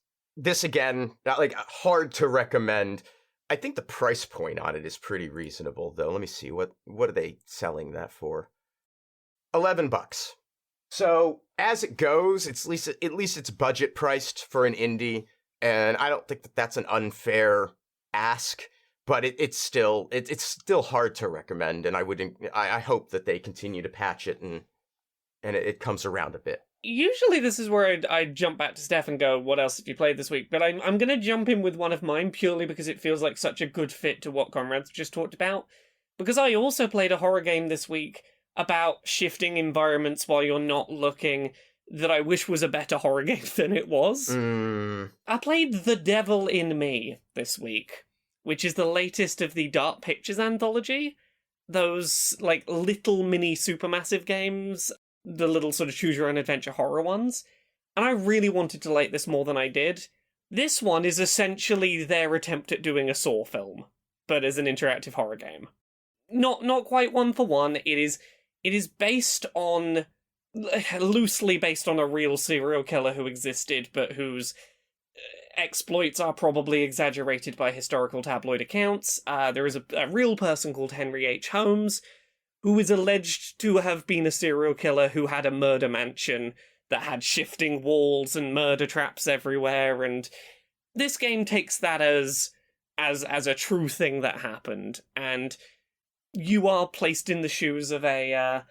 again, hard to recommend. I think the price point on it is pretty reasonable, though. Let me see, what are they selling that for? $11. So as it goes, at least it's budget priced for an indie. And I don't think that that's an unfair ask, but it's still hard to recommend. And I hope that they continue to patch it and it comes around a bit. Usually this is where I'd jump back to Steph and go, what else have you played this week? But I'm going to jump in with one of mine purely because it feels like such a good fit to what Conrad's just talked about. Because I also played a horror game this week about shifting environments while you're not looking. that I wish was a better horror game than it was. I played The Devil in Me this week, which is the latest of the Dark Pictures anthology. Those, like, little mini supermassive games, the little sort of choose-your-own-adventure horror ones. And I really wanted to like this more than I did. This one is essentially their attempt at doing a Saw film, but as an interactive horror game. Not quite one for one. It is based on, loosely based on a real serial killer who existed, but whose exploits are probably exaggerated by historical tabloid accounts. There is a real person called Henry H. Holmes, who is alleged to have been a serial killer who had a murder mansion that had shifting walls and murder traps everywhere, and this game takes that as a true thing that happened, and you are placed in the shoes of a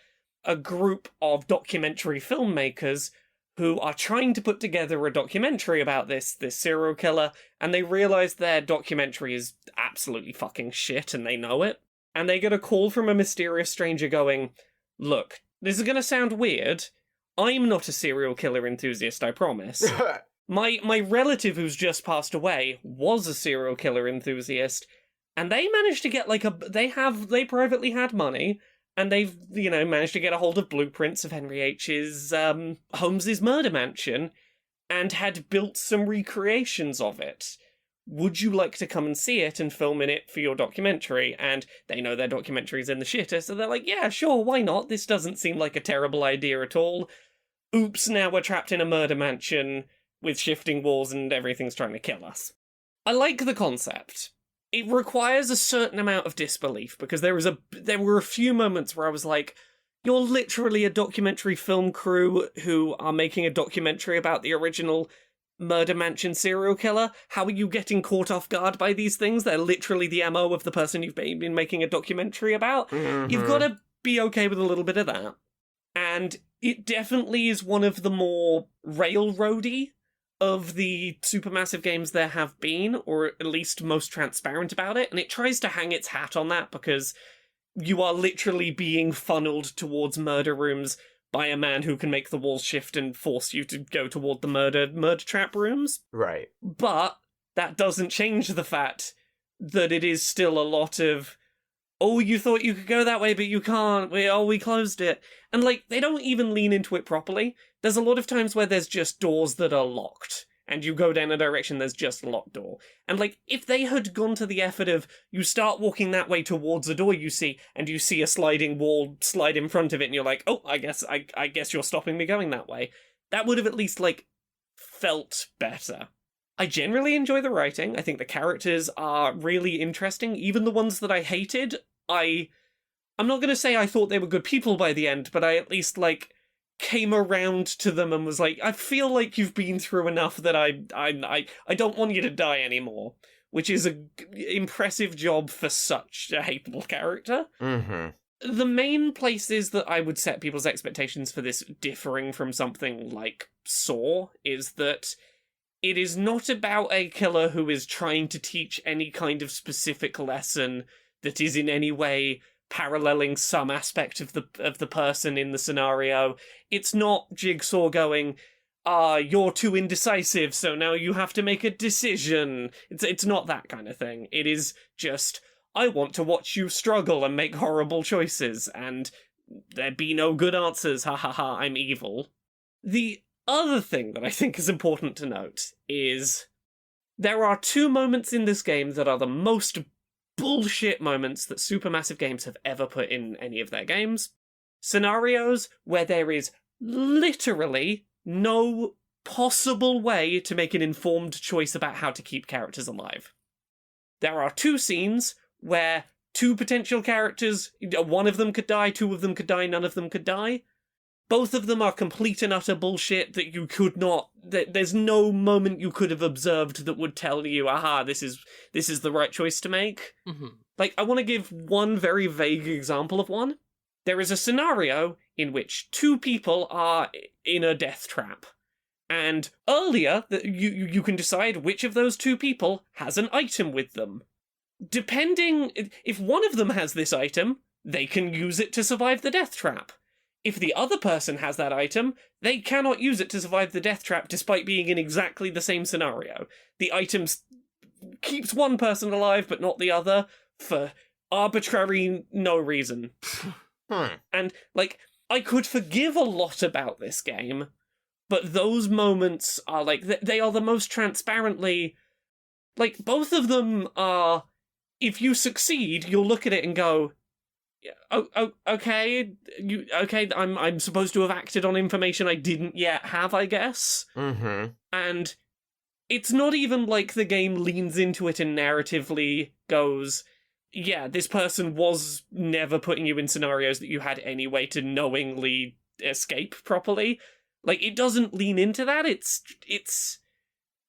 group of documentary filmmakers who are trying to put together a documentary about this serial killer, and they realize their documentary is absolutely fucking shit, and they know it. And they get a call from a mysterious stranger going, "Look, this is gonna sound weird. I'm not a serial killer enthusiast, I promise. My relative who's just passed away was a serial killer enthusiast, and they managed to get they privately had money, and they've, managed to get a hold of blueprints of Henry H's, Holmes's murder mansion, and had built some recreations of it. Would you like to come and see it and film in it for your documentary?" And they know their documentary's in the shitter, so they're like, "Yeah, sure, why not? This doesn't seem like a terrible idea at all. Oops, now we're trapped in a murder mansion with shifting walls and everything's trying to kill us." I like the concept. It requires a certain amount of disbelief, because there were a few moments where I was like, you're literally a documentary film crew who are making a documentary about the original murder mansion serial killer. How are you getting caught off guard by these things? They're literally the MO of the person you've been making a documentary about. Mm-hmm. You've got to be okay with a little bit of that. And it definitely is one of the more railroady of the supermassive games there have been, or at least most transparent about it, and it tries to hang its hat on that because you are literally being funneled towards murder rooms by a man who can make the walls shift and force you to go toward the murder trap rooms. Right. But that doesn't change the fact that it is still a lot of, "Oh, you thought you could go that way, but you can't. We closed it." And, they don't even lean into it properly. There's a lot of times where there's just doors that are locked, and you go down a direction, there's just a locked door. And, if they had gone to the effort of, you start walking that way towards a door you see, and you see a sliding wall slide in front of it, and you're like, "Oh, I guess you're stopping me going that way," that would have at least, felt better. I generally enjoy the writing. I think the characters are really interesting. Even the ones that I hated, I'm not going to say I thought they were good people by the end, but I at least, came around to them and was like, I feel like you've been through enough that I don't want you to die anymore, which is an impressive job for such a hateable character. Mm-hmm. The main places that I would set people's expectations for this differing from something like Saw is that it is not about a killer who is trying to teach any kind of specific lesson that is in any way paralleling some aspect of the person in the scenario. It's not Jigsaw going, "You're too indecisive, so now you have to make a decision." It's not that kind of thing. It is just, I want to watch you struggle and make horrible choices, and there be no good answers, ha ha ha, I'm evil. The other thing that I think is important to note is there are two moments in this game that are the most bullshit moments that supermassive games have ever put in any of their games. Scenarios where there is literally no possible way to make an informed choice about how to keep characters alive. There are two scenes where two potential characters, one of them could die, two of them could die, none of them could die. Both of them are complete and utter bullshit that you could not... There's no moment you could have observed that would tell you, aha, this is the right choice to make. Mm-hmm. I want to give one very vague example of one. There is a scenario in which two people are in a death trap. And earlier, you can decide which of those two people has an item with them. Depending... If one of them has this item, they can use it to survive the death trap. If the other person has that item, they cannot use it to survive the death trap despite being in exactly the same scenario. The item keeps one person alive but not the other for arbitrary no reason. And, like, I could forgive a lot about this game, but those moments are, like, they are the most transparently... Like, both of them are... If you succeed, you'll look at it and go... okay, I'm supposed to have acted on information I didn't yet have, I guess. Mm-hmm. And it's not even like the game leans into it and narratively goes, yeah, this person was never putting you in scenarios that you had any way to knowingly escape properly. Like, it doesn't lean into that. It's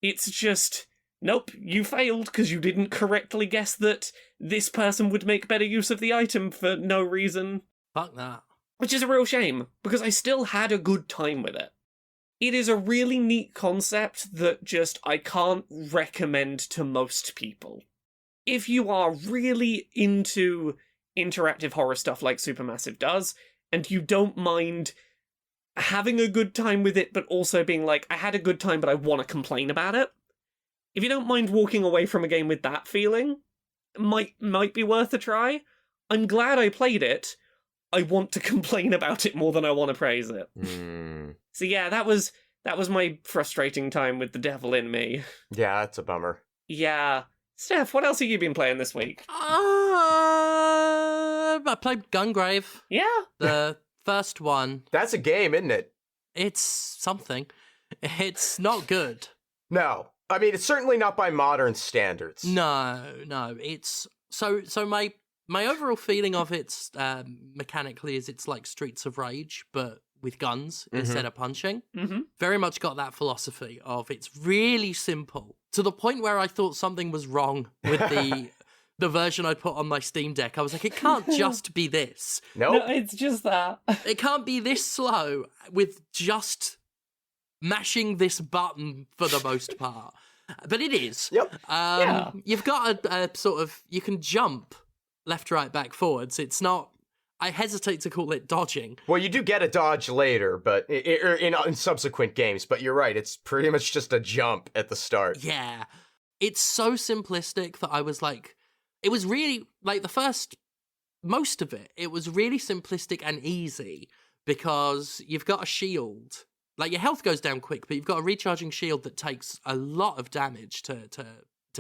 just, nope, you failed because you didn't correctly guess that this person would make better use of the item for no reason. Fuck that. Which is a real shame, because I still had a good time with it. It is a really neat concept that just I can't recommend to most people. If you are really into interactive horror stuff like Supermassive does, and you don't mind having a good time with it, but also being like, I had a good time, but I want to complain about it. If you don't mind walking away from a game with that feeling, might be worth a try. I'm glad I played it. I want to complain about it more than I want to praise it. So yeah, that was my frustrating time with the devil in me. Yeah, that's a bummer. Yeah. Steph, what else have you been playing this week? I played Gungrave. Yeah. The first one. That's a game, isn't it? It's something. It's not good. No. I mean, it's certainly not by modern standards. No. It's so my overall feeling of it mechanically is it's like Streets of Rage, but with guns instead of punching. Mm-hmm. Very much got that philosophy of it's really simple, to the point where I thought something was wrong with the version I put on my Steam Deck. I was like, it can't just be this. Nope. No, it's just that. It can't be this slow with just mashing this button for the most part. But it is. Yep. Yeah. You've got a sort of, you can jump left, right, back, forwards. It's not, I hesitate to call it dodging. Well, you do get a dodge later, but in subsequent games. But you're right, it's pretty much just a jump at the start. Yeah. It's so simplistic that I was like, it was really, like most of it was really simplistic and easy because you've got a shield. Like, your health goes down quick, but you've got a recharging shield that takes a lot of damage to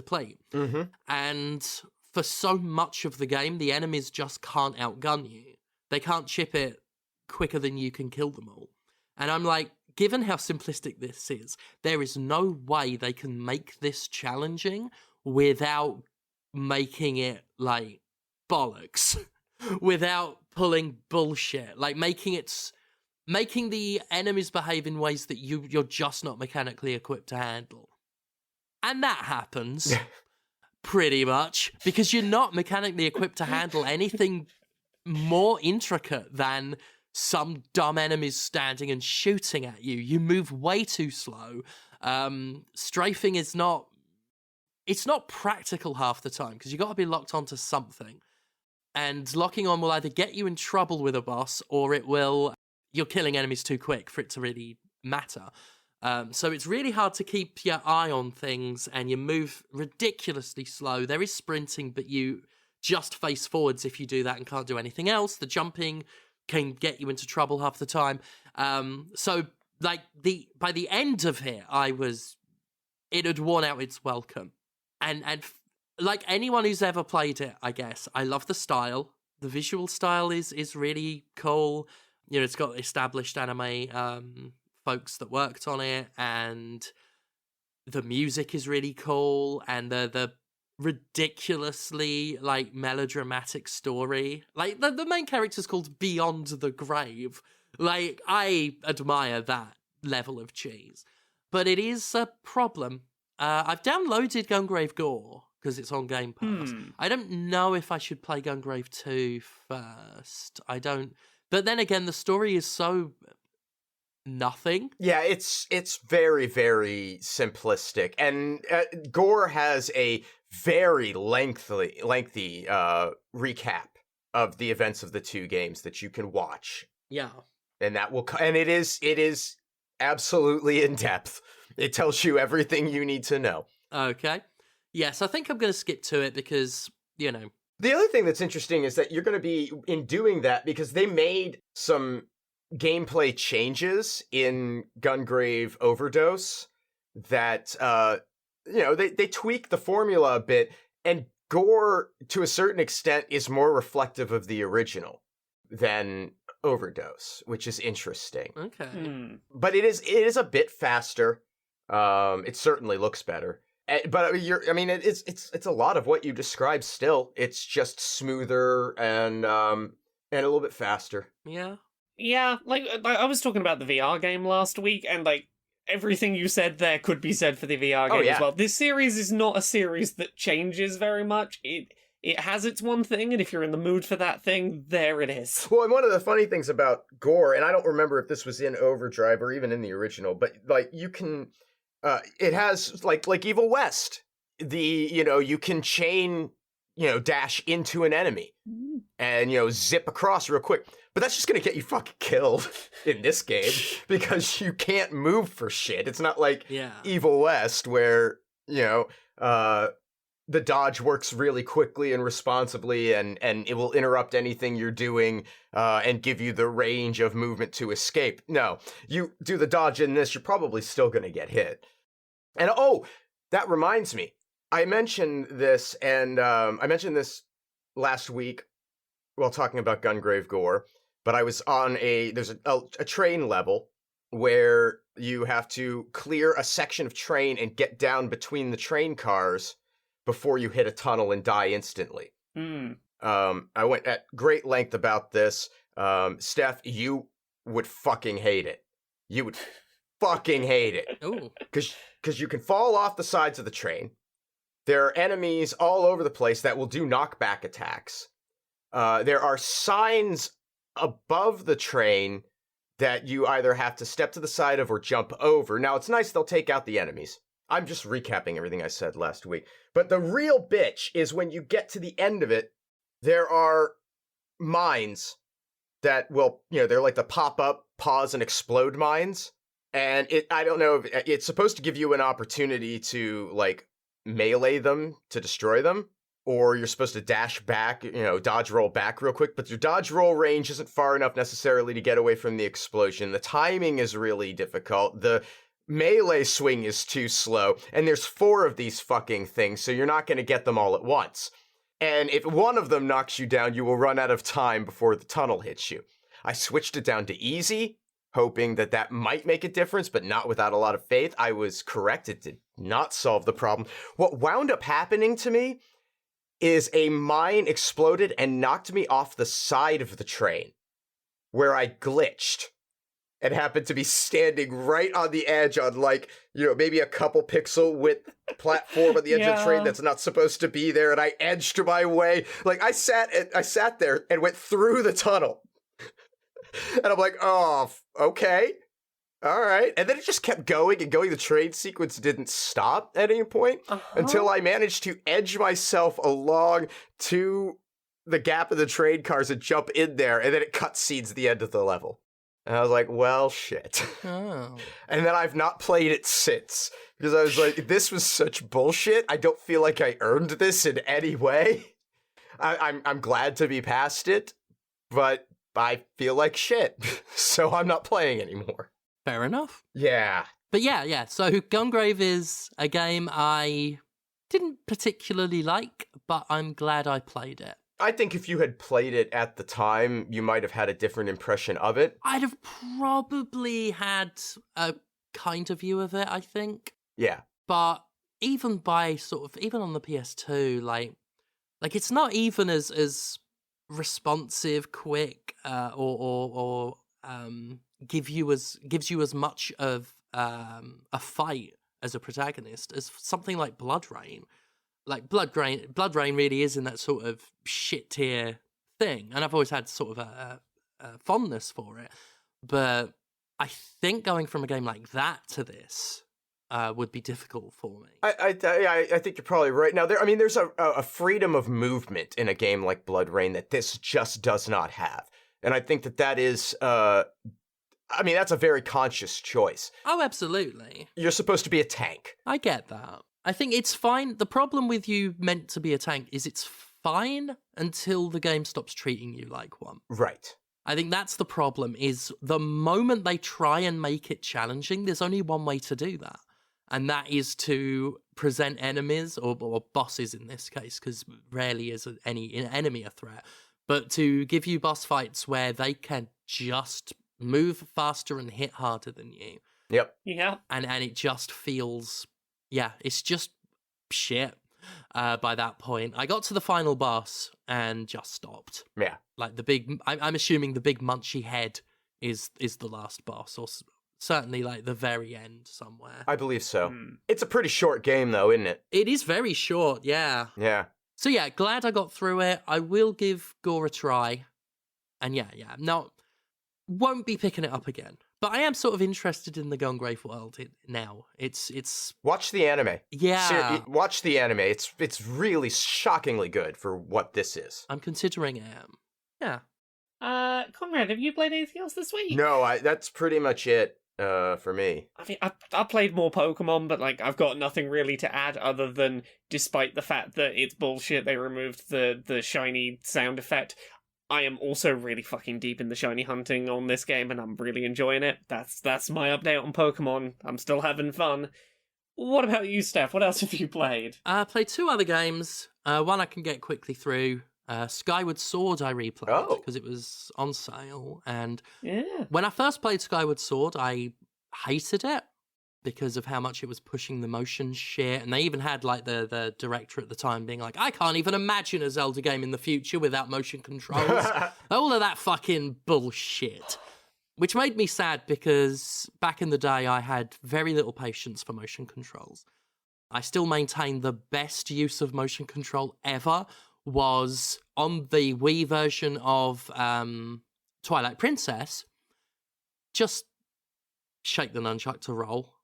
plate. Mm-hmm. And for so much of the game, the enemies just can't outgun you. They can't chip it quicker than you can kill them all. And I'm like, given how simplistic this is, there is no way they can make this challenging without making it, like, bollocks. Without pulling bullshit. Like, making the enemies behave in ways that you're just not mechanically equipped to handle. And that happens. Pretty much, because you're not mechanically equipped to handle anything more intricate than some dumb enemies standing and shooting at you. You move way too slow. Strafing is not... It's not practical half the time, because you've got to be locked onto something. And locking on will either get you in trouble with a boss, or it will... You're killing enemies too quick for it to really matter. So it's really hard to keep your eye on things, and you move ridiculously slow. There is sprinting, but you just face forwards if you do that and can't do anything else. The jumping can get you into trouble half the time. So, like, by the end of it, it had worn out its welcome. And like anyone who's ever played it, I guess, I love the style. The visual style is really cool. You know, it's got established anime folks that worked on it, and the music is really cool, and the ridiculously, like, melodramatic story. Like, the main character's called Beyond the Grave. Like, I admire that level of cheese. But it is a problem. I've downloaded Gungrave Gore, because it's on Game Pass. I don't know if I should play Gungrave 2 first. I don't... But then again, the story is so... nothing. Yeah, it's very, very simplistic, and Gore has a very lengthy recap of the events of the two games that you can watch. Yeah. and it is absolutely in depth. It tells you everything you need to know. Okay. Yes, I think I'm going to skip to it because, you know. The other thing that's interesting is that you're going to be in doing that because they made some gameplay changes in Gungrave Overdose that, they tweak the formula a bit, and Gore, to a certain extent, is more reflective of the original than Overdose, which is interesting. Okay. But it is a bit faster. It certainly looks better. But it's a lot of what you described still. It's just smoother and a little bit faster. Yeah. Yeah, like I was talking about the VR game last week, and like everything you said there could be said for the VR game as well. This series is not a series that changes very much. It has its one thing, and if you're in the mood for that thing, there it is. Well, and one of the funny things about Gore, and I don't remember if this was in Overdrive or even in the original, but like you can, it has like Evil West. You can chain, dash into an enemy and zip across real quick. But that's just gonna get you fucking killed in this game because you can't move for shit. It's not like Evil West where the dodge works really quickly and responsibly, and it will interrupt anything you're doing and give you the range of movement to escape. No, you do the dodge in this, you're probably still gonna get hit. And that reminds me, I mentioned this, and I mentioned this last week while talking about Gungrave Gore. But I was on there's a train level where you have to clear a section of train and get down between the train cars before you hit a tunnel and die instantly. I went at great length about this. Steph, you would fucking hate it. You would fucking hate it. Ooh. Because you can fall off the sides of the train. There are enemies all over the place that will do knockback attacks. There are signs above the train that you either have to step to the side of or jump over. Now, it's nice they'll take out the enemies. I'm just recapping everything I said last week. But the real bitch is when you get to the end of it, there are mines that will, they're like the pop up, pause, and explode mines. And I don't know, if it's supposed to give you an opportunity to, like, melee them to destroy them. Or you're supposed to dash back, dodge roll back real quick, but your dodge roll range isn't far enough necessarily to get away from the explosion. The timing is really difficult. The melee swing is too slow, and there's 4 of these fucking things, so you're not going to get them all at once. And if one of them knocks you down, you will run out of time before the tunnel hits you. I switched it down to easy, hoping that might make a difference, but not without a lot of faith. I was correct. It did not solve the problem. What wound up happening to me is a mine exploded and knocked me off the side of the train, where I glitched and happened to be standing right on the edge on, like, maybe a couple pixel width platform on the edge of the train that's not supposed to be there, and I edged my way. Like, I sat there and went through the tunnel. And I'm like, oh, okay. All right. And then it just kept going and going. The train sequence didn't stop at any point until I managed to edge myself along to the gap of the train cars and jump in there. And then it cutscenes the end of the level. And I was like, well, shit. Oh. And then I've not played it since because I was like, this was such bullshit. I don't feel like I earned this in any way. I'm glad to be past it, but I feel like shit. So I'm not playing anymore. Fair enough. Yeah. But yeah. So Gungrave is a game I didn't particularly like, but I'm glad I played it. I think if you had played it at the time, you might have had a different impression of it. I'd have probably had a kind of view of it, I think. Yeah. But even on the PS2, like it's not even as responsive, quick, or gives you as much of a fight as a protagonist as something like Blood Rain. Like Blood Rain really is in that sort of shit tier thing, and I've always had sort of a fondness for it. But I think going from a game like that to this would be difficult for me. I think you're probably right. Now there's a freedom of movement in a game like Blood Rain that this just does not have, and I think that is I mean, that's a very conscious choice. Oh, absolutely. You're supposed to be a tank. I get that. I think it's fine. The problem with you meant to be a tank is it's fine until the game stops treating you like one. Right. I think that's the problem, is the moment they try and make it challenging, there's only one way to do that. And that is to present enemies, or bosses in this case, because rarely is any enemy a threat, but to give you boss fights where they can just move faster and hit harder than you. Yep. Yeah. And it just feels, it's just shit by that point. I got to the final boss and just stopped. Yeah. Like I'm assuming the big munchy head is the last boss, or certainly like the very end somewhere. I believe so. It's a pretty short game though, isn't it? It is very short, yeah. Yeah. So yeah, glad I got through it. I will give Gore a try. And yeah. No, won't be picking it up again. But I am sort of interested in the Gungrave world now. It's Watch the anime. Yeah. Watch the anime. It's really shockingly good for what this is. I'm considering it. Yeah. Conrad, have you played anything else this week? No, that's pretty much it for me. I mean, I played more Pokemon, but like I've got nothing really to add other than, despite the fact that it's bullshit, they removed the shiny sound effect. I am also really fucking deep in the shiny hunting on this game, and I'm really enjoying it. That's my update on Pokemon. I'm still having fun. What about you, Steph? What else have you played? I played 2 other games. One I can get quickly through. Skyward Sword I replayed because it was on sale. And when I first played Skyward Sword, I hated it because of how much it was pushing the motion shit. And they even had like the director at the time being like, I can't even imagine a Zelda game in the future without motion controls. All of that fucking bullshit. Which made me sad because back in the day I had very little patience for motion controls. I still maintain the best use of motion control ever was on the Wii version of Twilight Princess. Just shake the nunchuck to roll.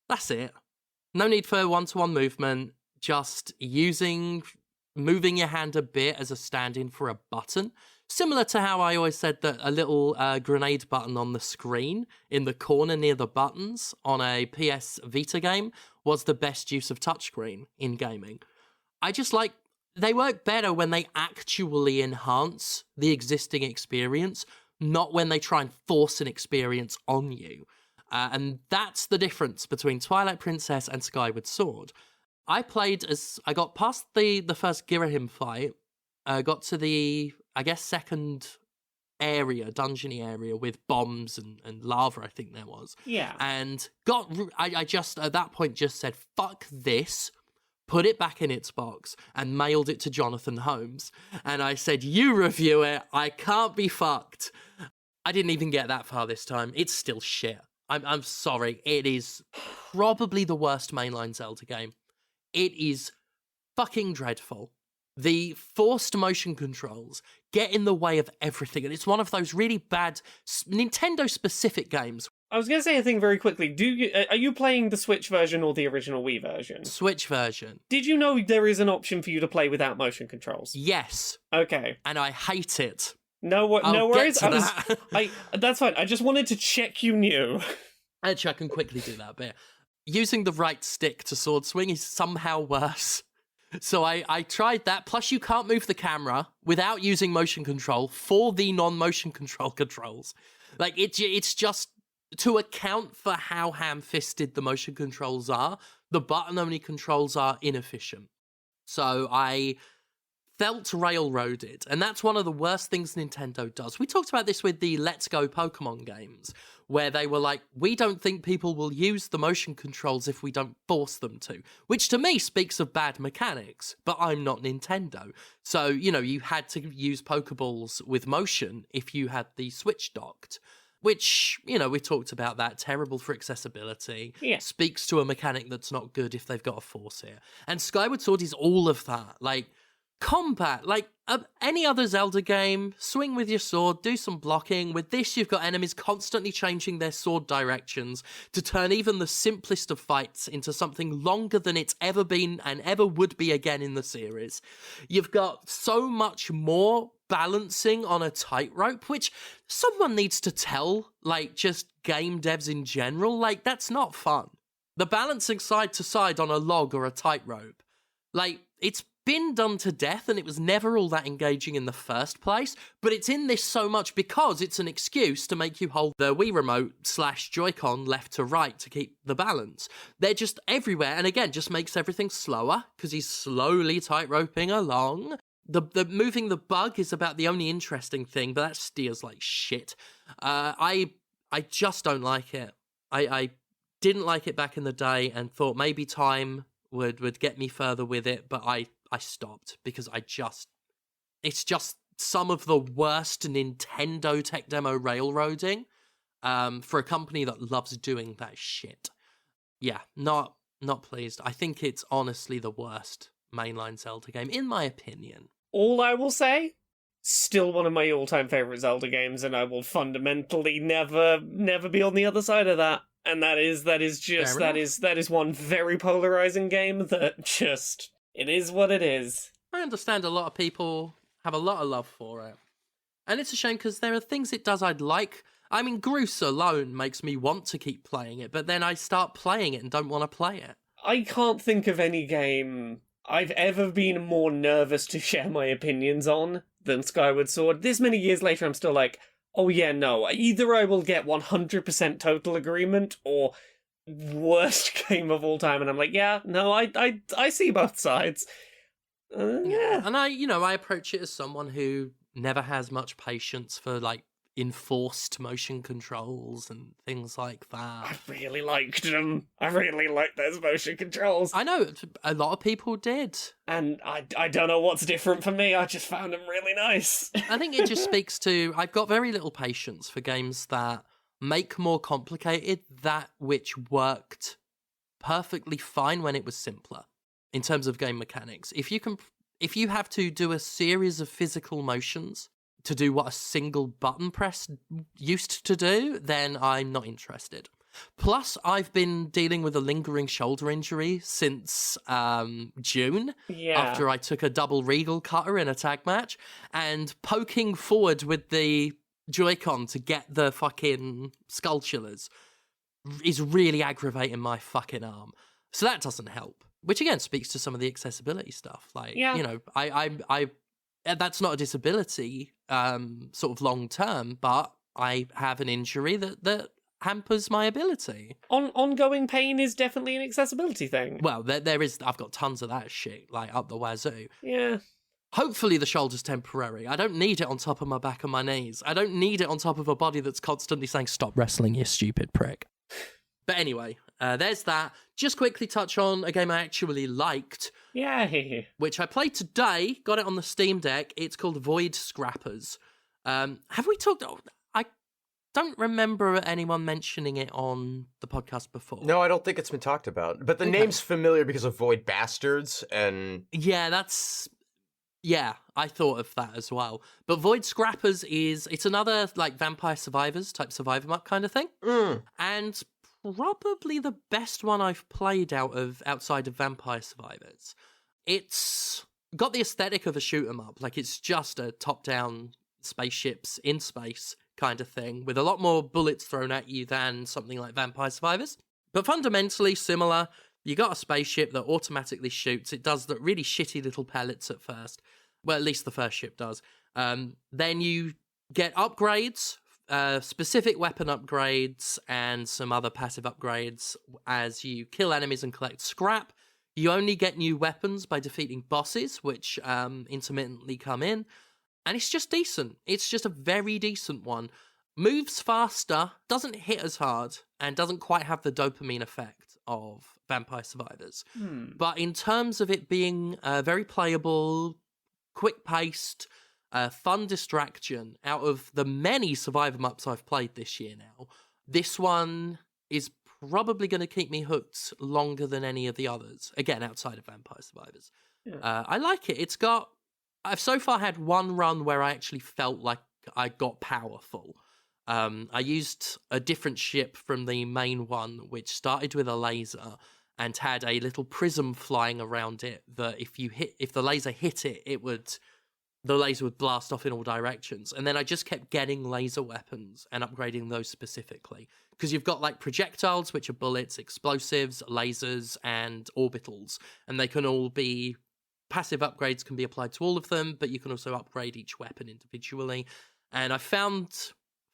That's it. No need for one-to-one movement. Just moving your hand a bit as a stand-in for a button. Similar to how I always said that a little grenade button on the screen in the corner near the buttons on a PS Vita game was the best use of touchscreen in gaming. I just like, they work better when they actually enhance the existing experience, not when they try and force an experience on you. And that's the difference between Twilight Princess and Skyward Sword. I got past the first Girahim fight, got to the, I guess, second area, dungeony area with bombs and lava, I think there was. Yeah. And I just, at that point, just said, fuck this, put it back in its box, and mailed it to Jonathan Holmes. And I said, you review it, I can't be fucked. I didn't even get that far this time. It's still shit. I'm sorry. It is probably the worst mainline Zelda game. It is fucking dreadful. The forced motion controls get in the way of everything, and it's one of those really bad Nintendo-specific games. I was going to say a thing very quickly. Are you playing the Switch version or the original Wii version? Switch version. Did you know there is an option for you to play without motion controls? Yes. Okay. And I hate it. No worries. That. That's fine. I just wanted to check you knew. Actually, I can quickly do that bit. Using the right stick to sword swing is somehow worse. So I tried that. Plus, you can't move the camera without using motion control for the non-motion control controls. Like, it's just to account for how ham-fisted the motion controls are, the button-only controls are inefficient. So I felt railroaded, and that's one of the worst things Nintendo does. We talked about this with the Let's Go Pokemon games, where they were like, we don't think people will use the motion controls if we don't force them to, which to me speaks of bad mechanics, but I'm not Nintendo. So, you had to use Pokeballs with motion if you had the Switch docked, which, we talked about that, terrible for accessibility, speaks to a mechanic that's not good if they've got to force it. And Skyward Sword is all of that, like, combat, like any other Zelda game, swing with your sword, do some blocking. With this, you've got enemies constantly changing their sword directions to turn even the simplest of fights into something longer than it's ever been and ever would be again in the series. You've got so much more balancing on a tightrope, which someone needs to tell, like, just game devs in general. Like, that's not fun. The balancing side to side on a log or a tightrope, like, it's been done to death and it was never all that engaging in the first place, but it's in this so much because it's an excuse to make you hold the Wii Remote / Joy-Con left to right to keep the balance. They're just everywhere, and again, just makes everything slower because he's slowly tightroping along. The moving the bug is about the only interesting thing, but that steers like shit. I just don't like it. I didn't like it back in the day and thought maybe time would get me further with it, but I stopped because it's just some of the worst Nintendo tech demo railroading for a company that loves doing that shit. Yeah, not pleased. I think it's honestly the worst mainline Zelda game, in my opinion. All I will say, still one of my all-time favorite Zelda games, and I will fundamentally never be on the other side of that. And that is one very polarizing game that just, it is what it is. I understand a lot of people have a lot of love for it. And it's a shame because there are things it does I'd like. I mean, Groose alone makes me want to keep playing it, but then I start playing it and don't want to play it. I can't think of any game I've ever been more nervous to share my opinions on than Skyward Sword. This many years later, I'm still like, oh yeah, no, either I will get 100% total agreement or worst game of all time, and I'm like, yeah, no, I see both sides. Yeah. And I approach it as someone who never has much patience for, like, enforced motion controls and things like that. I really liked them. I really liked those motion controls. I know, a lot of people did. And I don't know what's different for me, I just found them really nice. I think it just speaks to, I've got very little patience for games that make more complicated that which worked perfectly fine when it was simpler in terms of game mechanics. If you have to do a series of physical motions to do what a single button press used to do, then I'm not interested. Plus, I've been dealing with a lingering shoulder injury since June, after I took a double Regal cutter in a tag match, and poking forward with the Joy-Con to get the fucking skulltulas is really aggravating my fucking arm. So that doesn't help. Which again speaks to some of the accessibility stuff. Like, I that's not a disability, sort of long term, but I have an injury that hampers my ability. Ongoing pain is definitely an accessibility thing. Well, there is. I've got tons of that shit, like up the wazoo. Yeah. Hopefully the shoulder's temporary. I don't need it on top of my back and my knees. I don't need it on top of a body that's constantly saying, "Stop wrestling, you stupid prick." But anyway, there's that. Just quickly touch on a game I actually liked. Yeah. Which I played today, got it on the Steam Deck. It's called Void Scrappers. Have we talked... I don't remember anyone mentioning it on the podcast before. No, I don't think it's been talked about. But the name's familiar because of Void Bastards and... Yeah, I thought of that as well. But Void Scrappers it's another, like, Vampire Survivors type survival map kind of thing. And probably the best one I've played outside of Vampire Survivors. It's got the aesthetic of a shoot 'em up, like it's just a top-down spaceships in space kind of thing, with a lot more bullets thrown at you than something like Vampire Survivors. But fundamentally similar. You got a spaceship that automatically shoots. It does the really shitty little pellets at first. Well, at least the first ship does. Then you get upgrades, specific weapon upgrades, and some other passive upgrades as you kill enemies and collect scrap. You only get new weapons by defeating bosses, which intermittently come in. And it's just decent. It's just a very decent one. Moves faster, doesn't hit as hard, and doesn't quite have the dopamine effect of Vampire Survivors. But in terms of it being very playable, quick-paced, fun distraction, out of the many survivor maps I've played this year now, this one is probably going to keep me hooked longer than any of the others. Again, outside of Vampire Survivors. Yeah. I like it. I've so far had one run where I actually felt like I got powerful. I used a different ship from the main one, which started with a laser and had a little prism flying around it that if the laser hit it, it would the laser would blast off in all directions. And then I just kept getting laser weapons and upgrading those specifically. Because you've got like projectiles, which are bullets, explosives, lasers, and orbitals. And they can all be, passive upgrades can be applied to all of them, but you can also upgrade each weapon individually. And I found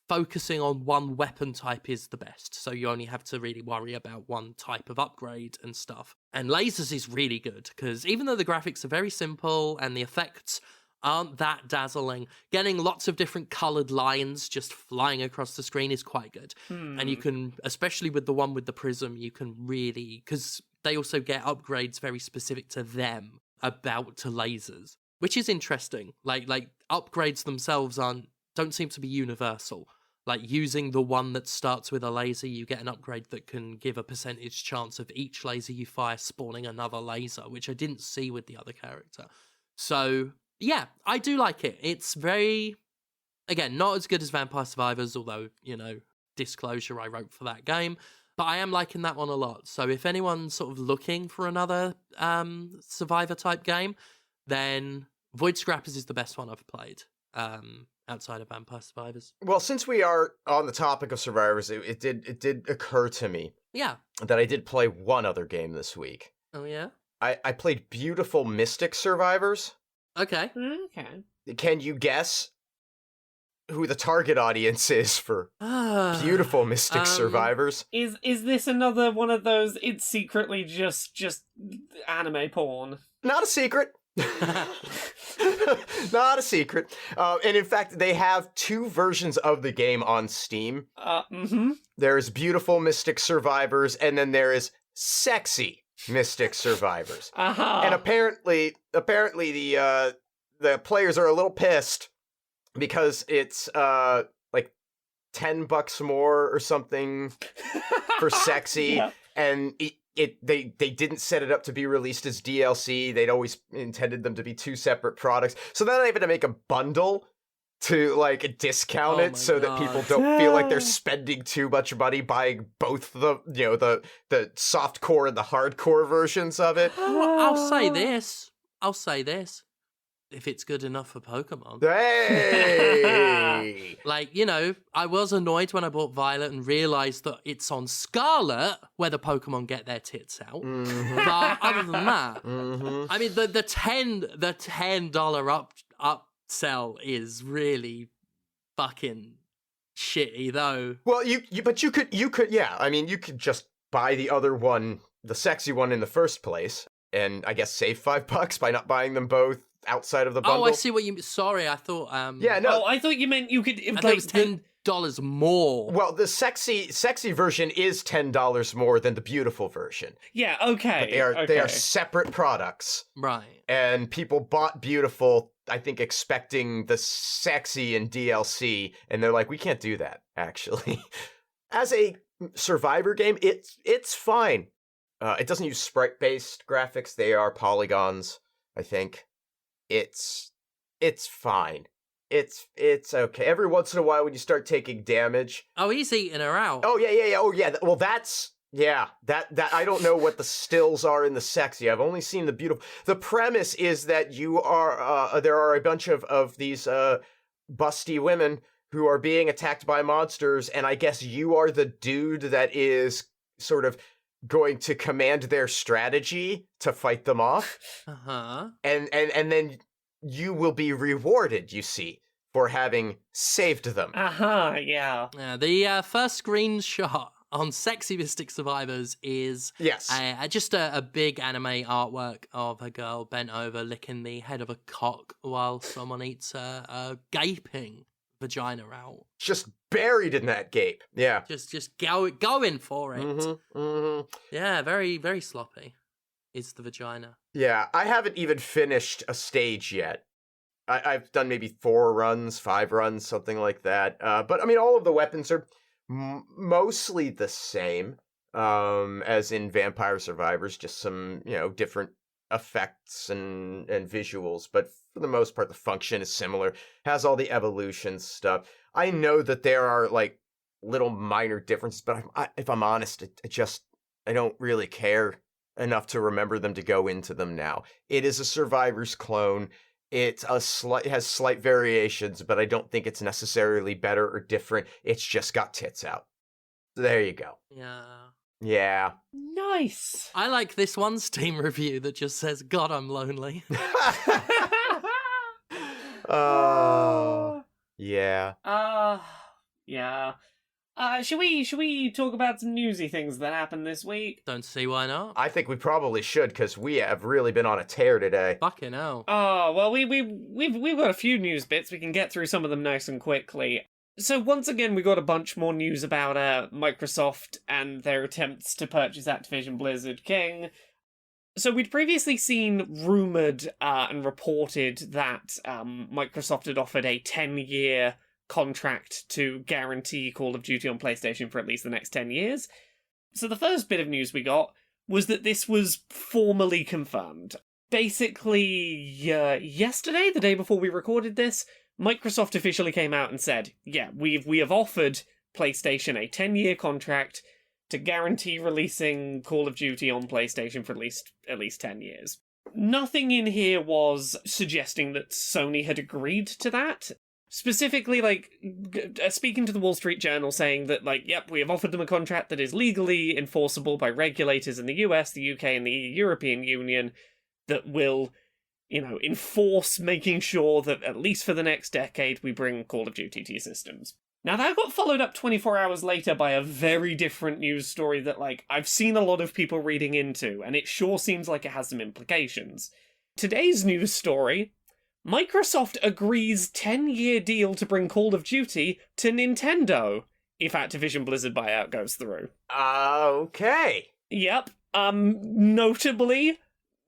focusing on one weapon type is the best. So you only have to really worry about one type of upgrade and stuff. And lasers is really good, because even though the graphics are very simple and the effects aren't that dazzling, getting lots of different coloured lines just flying across the screen is quite good. And you can, especially with the one with the prism, you can really, because they also get upgrades very specific to them about to lasers, which is interesting. Like upgrades themselves don't seem to be universal. Like using the one that starts with a laser, you get an upgrade that can give a percentage chance of each laser you fire spawning another laser, which I didn't see with the other character. So yeah, I do like it. It's very, again, not as good as Vampire Survivors, although, disclosure, I wrote for that game. But I am liking that one a lot. So if anyone's sort of looking for another Survivor-type game, then Void Scrappers is the best one I've played outside of Vampire Survivors. Well, since we are on the topic of Survivors, it did occur to me that I did play one other game this week. Oh, yeah? I played Beautiful Mystic Survivors. Okay. Can you guess who the target audience is for Beautiful Mystic Survivors? Is this another one of those, it's secretly just anime porn? Not a secret. Not a secret. And in fact, they have two versions of the game on Steam. There's Beautiful Mystic Survivors, and then there is Sexy Mystic Survivors. And apparently the players are a little pissed because it's like $10 more or something for Sexy, and they didn't set it up to be released as DLC. They'd always intended them to be two separate products. So then they had to make a bundle to like discount it so that people don't feel like they're spending too much money buying both the softcore and the hardcore versions of it. I'll say this. If it's good enough for Pokemon. Hey! I was annoyed when I bought Violet and realised that it's on Scarlet where the Pokemon get their tits out. But other than that, I mean, the $10 upsell is really fucking shitty, though. Well, you could, yeah. I mean, you could just buy the other one, the Sexy one, in the first place, and I guess save $5 by not buying them both outside of the bundle. Oh, I see what you mean. Sorry, I thought. Yeah, no. Oh, I thought you meant you could. I thought it was $10 more. Well, the sexy version is $10 more than the beautiful version. Yeah. Okay. But they are separate products, right? And people bought beautiful, I think, expecting the Sexy and DLC, and they're like, we can't do that. Actually, as a Survivor game, it's fine. It doesn't use sprite-based graphics; they are polygons, I think. It's fine. It's okay. Every once in a while when you start taking damage. Oh, he's eating her out. Oh, yeah. Oh, yeah. Well, that I don't know what the stills are in the Sexy. I've only seen the beautiful. The premise is that you are, there are a bunch of these, busty women who are being attacked by monsters, and I guess you are the dude that is sort of going to command their strategy to fight them off. And then you will be rewarded, you see, for having saved them. Yeah. The first screenshot on Sexy Mystic Survivors is just a big anime artwork of a girl bent over licking the head of a cock while someone eats a gaping vagina out. Just buried in that gape. Yeah. Just going for it. Yeah, very, very sloppy is the vagina. Yeah, I haven't even finished a stage yet. I've done maybe 5 runs, something like that. But I mean, all of the weapons are mostly the same as in Vampire Survivors, just some, different effects and visuals, but for the most part the function is similar. Has all the evolution stuff. I know that there are like little minor differences, but if I'm honest, I don't really care enough to remember them to go into them now. It is a Survivors clone. It has slight variations, but I don't think it's necessarily better or different. It's just got tits out. There you go. Yeah. Yeah. Nice. I like this one Steam review that just says, God, I'm lonely. Yeah. Yeah. Should we talk about some newsy things that happened this week? Don't see why not. I think we probably should, because we have really been on a tear today. Fucking hell. Oh, well, we've got a few news bits. We can get through some of them nice and quickly. So once again, we got a bunch more news about Microsoft and their attempts to purchase Activision-Blizzard King. So we'd previously seen rumoured and reported that Microsoft had offered a 10-year contract to guarantee Call of Duty on PlayStation for at least the next 10 years. So the first bit of news we got was that this was formally confirmed. Basically, yesterday, the day before we recorded this, Microsoft officially came out and said, yeah, we have offered PlayStation a 10-year contract to guarantee releasing Call of Duty on PlayStation for at least 10 years. Nothing in here was suggesting that Sony had agreed to that. Specifically, speaking to the Wall Street Journal, saying that, yep, we have offered them a contract that is legally enforceable by regulators in the US, the UK, and the European Union that will, enforce making sure that, at least for the next decade, we bring Call of Duty to your systems. Now, that got followed up 24 hours later by a very different news story that, I've seen a lot of people reading into, and it sure seems like it has some implications. Today's news story: Microsoft agrees 10-year deal to bring Call of Duty to Nintendo if Activision-Blizzard buyout goes through. Okay. Yep. Notably,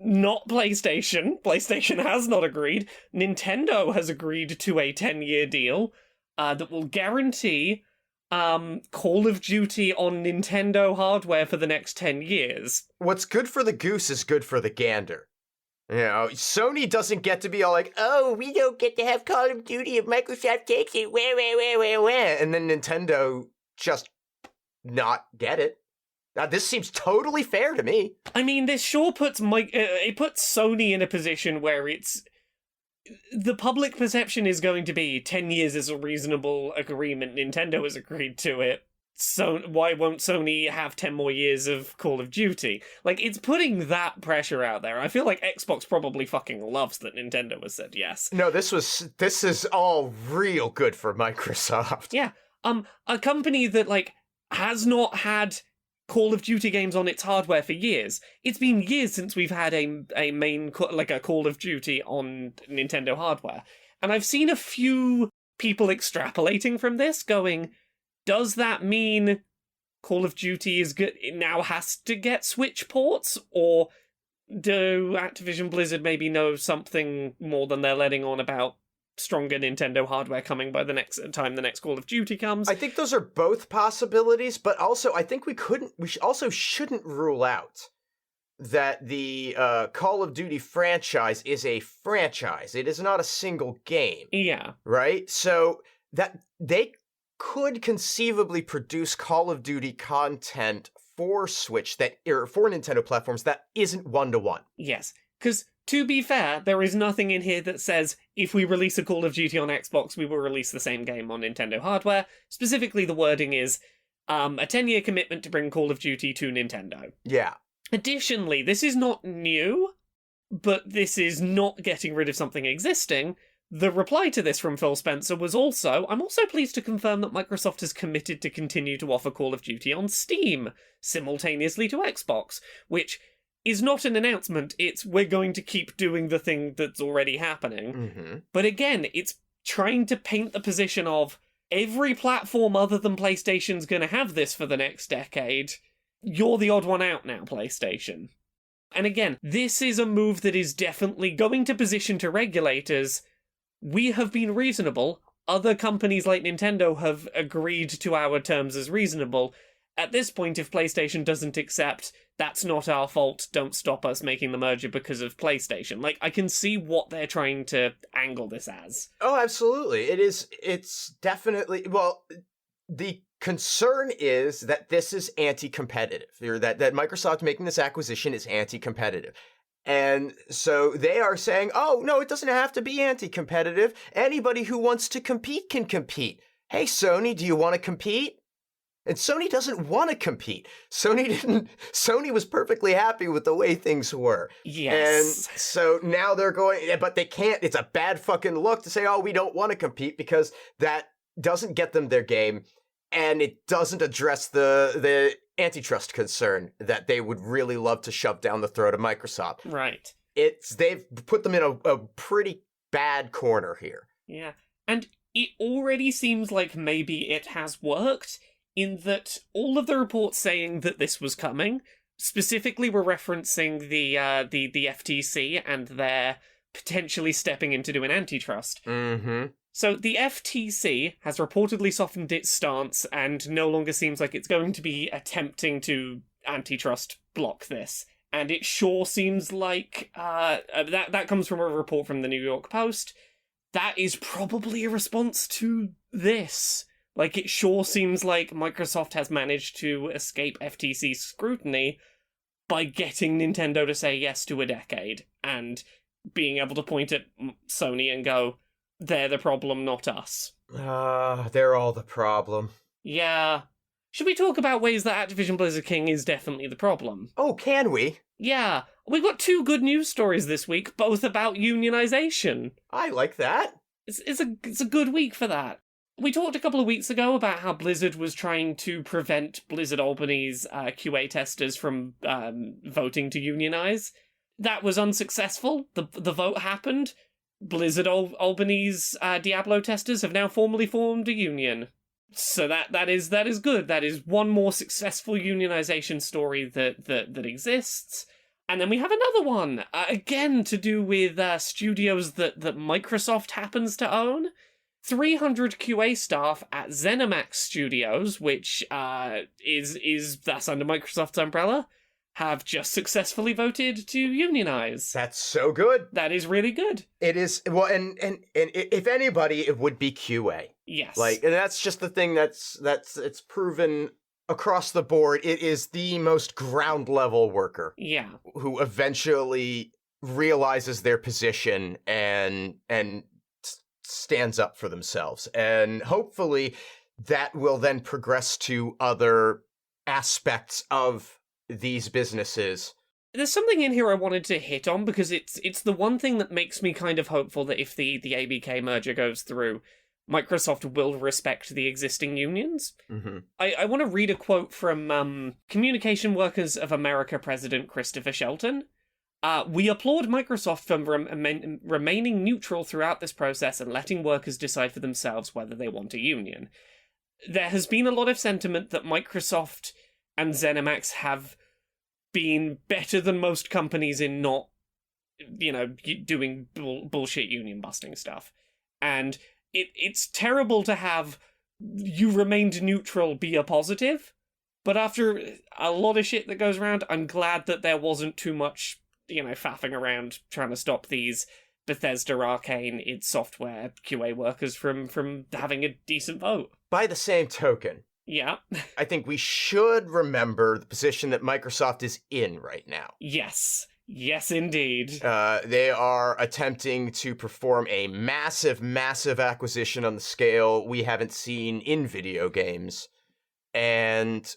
not PlayStation. PlayStation has not agreed. Nintendo has agreed to a 10-year deal that will guarantee Call of Duty on Nintendo hardware for the next 10 years. What's good for the goose is good for the gander. Sony doesn't get to be all like, oh, we don't get to have Call of Duty if Microsoft takes it, where, and then Nintendo just not get it. Now, this seems totally fair to me. I mean, this sure puts Sony in a position where the public perception is going to be 10 years is a reasonable agreement. Nintendo has agreed to it. So why won't Sony have 10 more years of Call of Duty? It's putting that pressure out there. I feel like Xbox probably fucking loves that Nintendo has said yes. No, this is all real good for Microsoft. Yeah. A company that, has not had Call of Duty games on its hardware for years. It's been years since we've had a main, a Call of Duty on Nintendo hardware. And I've seen a few people extrapolating from this, going, does that mean Call of Duty is good? It now has to get Switch ports? Or do Activision Blizzard maybe know something more than they're letting on about stronger Nintendo hardware coming by the next time the next Call of Duty comes? I think those are both possibilities, but also I think we also shouldn't rule out that the Call of Duty franchise is a franchise. It is not a single game. Yeah. Right? So that they could conceivably produce Call of Duty content for Switch or for Nintendo platforms that isn't one-to-one. Yes, because to be fair, there is nothing in here that says if we release a Call of Duty on Xbox, we will release the same game on Nintendo hardware. Specifically, the wording is a 10-year commitment to bring Call of Duty to Nintendo. Yeah. Additionally, this is not new, but this is not getting rid of something existing. The reply to this from Phil Spencer was I'm also pleased to confirm that Microsoft has committed to continue to offer Call of Duty on Steam, simultaneously to Xbox, which is not an announcement, it's we're going to keep doing the thing that's already happening. Mm-hmm. But again, it's trying to paint the position of every platform other than PlayStation's going to have this for the next decade. You're the odd one out now, PlayStation. And again, this is a move that is definitely going to position to regulators. We have been reasonable. Other companies like Nintendo have agreed to our terms as reasonable. At this point, if PlayStation doesn't accept, that's not our fault, don't stop us making the merger because of PlayStation. I can see what they're trying to angle this as. Oh, absolutely. It's definitely, the concern is that this is anti-competitive, or that Microsoft making this acquisition is anti-competitive. And so they are saying, oh, no, it doesn't have to be anti-competitive. Anybody who wants to compete can compete. Hey, Sony, do you want to compete? And Sony doesn't want to compete. Sony was perfectly happy with the way things were. Yes. And so now they're going, but they can't. It's a bad fucking look to say, oh, we don't want to compete, because that doesn't get them their game. And it doesn't address the antitrust concern that they would really love to shove down the throat of Microsoft. Right. They've put them in a pretty bad corner here. Yeah. And it already seems like maybe it has worked, in that all of the reports saying that this was coming specifically were referencing the FTC and their potentially stepping in to do an antitrust. Mm-hmm. So the FTC has reportedly softened its stance and no longer seems like it's going to be attempting to antitrust block this. And it sure seems like that comes from a report from the New York Post. That is probably a response to this. Like, it sure seems like Microsoft has managed to escape FTC scrutiny by getting Nintendo to say yes to a decade and being able to point at Sony and go, they're the problem, not us. They're all the problem. Yeah. Should we talk about ways that Activision-Blizzard King is definitely the problem? Oh, can we? Yeah. We've got 2 good news stories this week, both about unionization. I like that. It's a good week for that. We talked a couple of weeks ago about how Blizzard was trying to prevent Blizzard Albany's QA testers from voting to unionize. That was unsuccessful. The vote happened. Blizzard Albany's Diablo testers have now formally formed a union. So that is good. That is one more successful unionization story that exists. And then we have another one, again to do with studios that Microsoft happens to own. 300 QA staff at Zenimax Studios, which is that's under Microsoft's umbrella, have just successfully voted to unionize. That's so good. That is really good. It is. Well, and if anybody, it would be QA. Yes. Like, and that's just the thing that's it's proven across the board. It is the most ground level worker. Yeah. Who eventually realizes their position and stands up for themselves. And hopefully that will then progress to other aspects of these businesses. There's something in here I wanted to hit on, because it's the one thing that makes me kind of hopeful that if the ABK merger goes through, Microsoft will respect the existing unions. Mm-hmm. I want to read a quote from Communication Workers of America President Christopher Shelton. We applaud Microsoft for remaining neutral throughout this process and letting workers decide for themselves whether they want a union. There has been a lot of sentiment that Microsoft and ZeniMax have been better than most companies in not, doing bullshit union busting stuff. And it's terrible to have you remained neutral be a positive, but after a lot of shit that goes around, I'm glad that there wasn't too much faffing around trying to stop these Bethesda, Arcane, id Software QA workers from having a decent vote. By the same token, yeah, I think we should remember the position that Microsoft is in right now. Yes, indeed. They are attempting to perform a massive acquisition on the scale we haven't seen in video games, and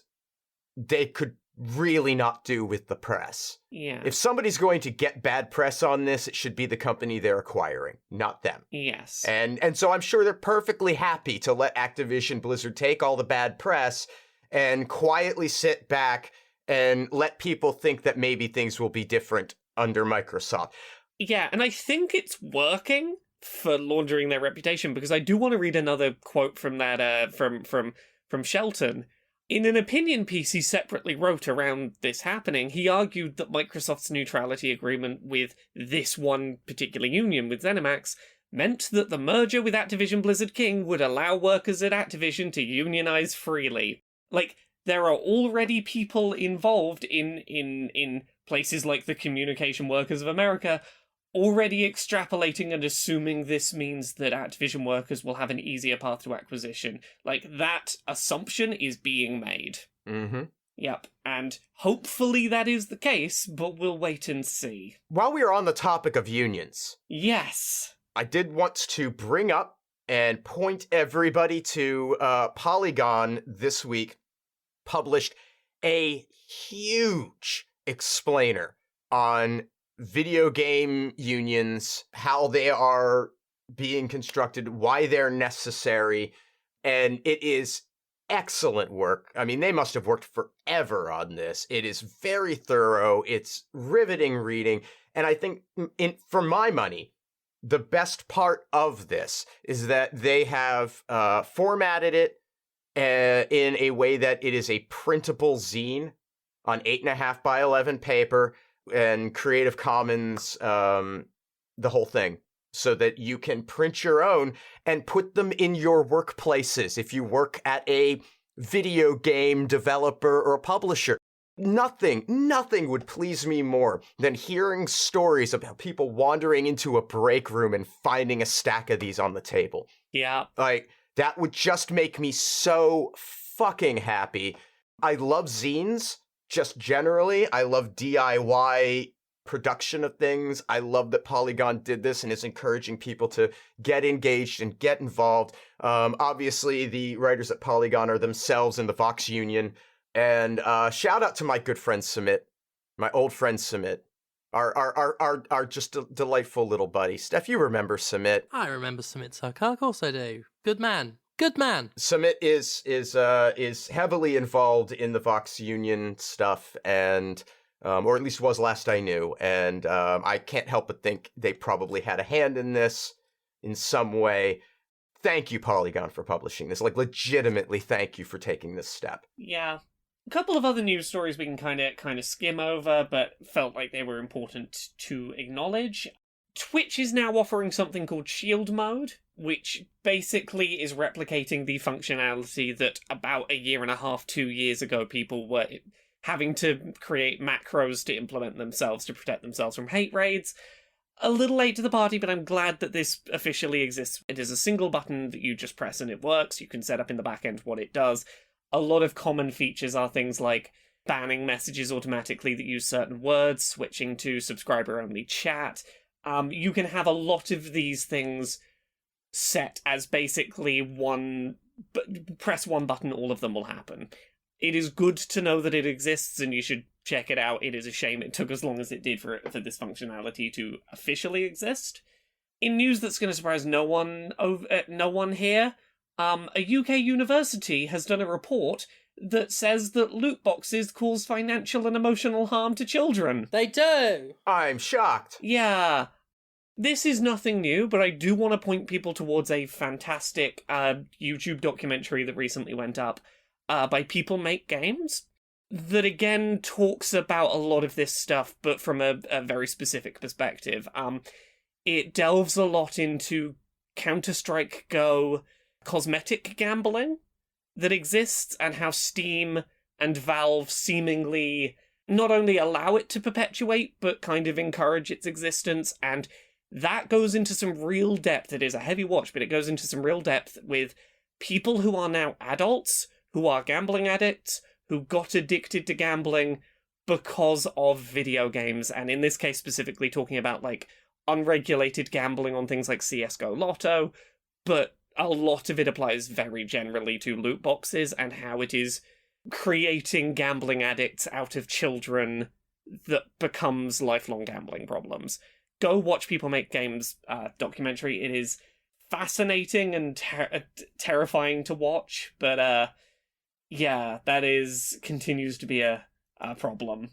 they could really not do with the press. Yeah. If somebody's going to get bad press on this, it should be the company they're acquiring, not them. Yes. And so I'm sure they're perfectly happy to let Activision-Blizzard take all the bad press and quietly sit back and let people think that maybe things will be different under Microsoft. Yeah, and I think it's working for laundering their reputation, because I do want to read another quote from that from Shelton. In an opinion piece he separately wrote around this happening, he argued that Microsoft's neutrality agreement with this one particular union, with ZeniMax, meant that the merger with Activision-Blizzard King would allow workers at Activision to unionize freely. Like, there are already people involved in places like the Communication Workers of America already extrapolating and assuming this means that Activision workers will have an easier path to acquisition. Like, that assumption is being made. Mm-hmm. Yep, and hopefully that is the case, but we'll wait and see. While we are on the topic of unions, Yes. I did want to bring up and point everybody to Polygon this week published a huge explainer on video game unions, how they are being constructed, why they're necessary, and it is excellent work. I mean, they must have worked forever on this. It is very thorough. It's riveting reading, and I think, for my money, the best part of this is that they have formatted it in a way that it is a printable zine on 8.5 by 11 paper and Creative Commons, the whole thing, so that you can print your own and put them in your workplaces if you work at a video game developer or publisher. Nothing would please me more than hearing stories about people wandering into a break room and finding a stack of these on the table. Yeah. Like, that would just make me so fucking happy. I love zines, just generally. I love DIY production of things. I love that Polygon did this and is encouraging people to get engaged and get involved. Obviously, the writers at Polygon are themselves in the Vox Union. And shout out to my good friend Sumit, my old friend Sumit, our just a delightful little buddy. Steph, you remember Sumit? I remember Sumit Sarkar, of course I do. Good man. Good man. Sumit is heavily involved in the Vox Union stuff, and or at least was last I knew. And I can't help but think they probably had a hand in this in some way. Thank you, Polygon, for publishing this. Like, legitimately, thank you for taking this step. Yeah. A couple of other news stories we can kind of skim over, but felt like they were important to acknowledge. Twitch is now offering something called Shield Mode, which basically is replicating the functionality that about 1.5 to 2 years ago people were having to create macros to implement themselves to protect themselves from hate raids. A little late to the party, but I'm glad that this officially exists. It is a single button that you just press and it works. You can set up in the back end what it does. A lot of common features are things like banning messages automatically that use certain words, switching to subscriber-only chat. You can have a lot of these things set as basically press one button, all of them will happen. It is good to know that it exists, and you should check it out. It is a shame it took as long as it did for this functionality to officially exist. In news that's going to surprise no one here, a UK university has done a report that says that loot boxes cause financial and emotional harm to children. They do! I'm shocked. Yeah. This is nothing new, but I do want to point people towards a fantastic YouTube documentary that recently went up by People Make Games that again talks about a lot of this stuff, but from a very specific perspective. It delves a lot into Counter-Strike Go cosmetic gambling that exists and how Steam and Valve seemingly not only allow it to perpetuate, but kind of encourage its existence. And that goes into some real depth. It is a heavy watch, but it goes into some real depth with people who are now adults, who are gambling addicts, who got addicted to gambling because of video games. And in this case, specifically talking about like unregulated gambling on things like CSGO Lotto, but a lot of it applies very generally to loot boxes and how it is creating gambling addicts out of children that becomes lifelong gambling problems. Go watch People Make Games documentary. It is fascinating and terrifying to watch, but yeah, that continues to be a problem.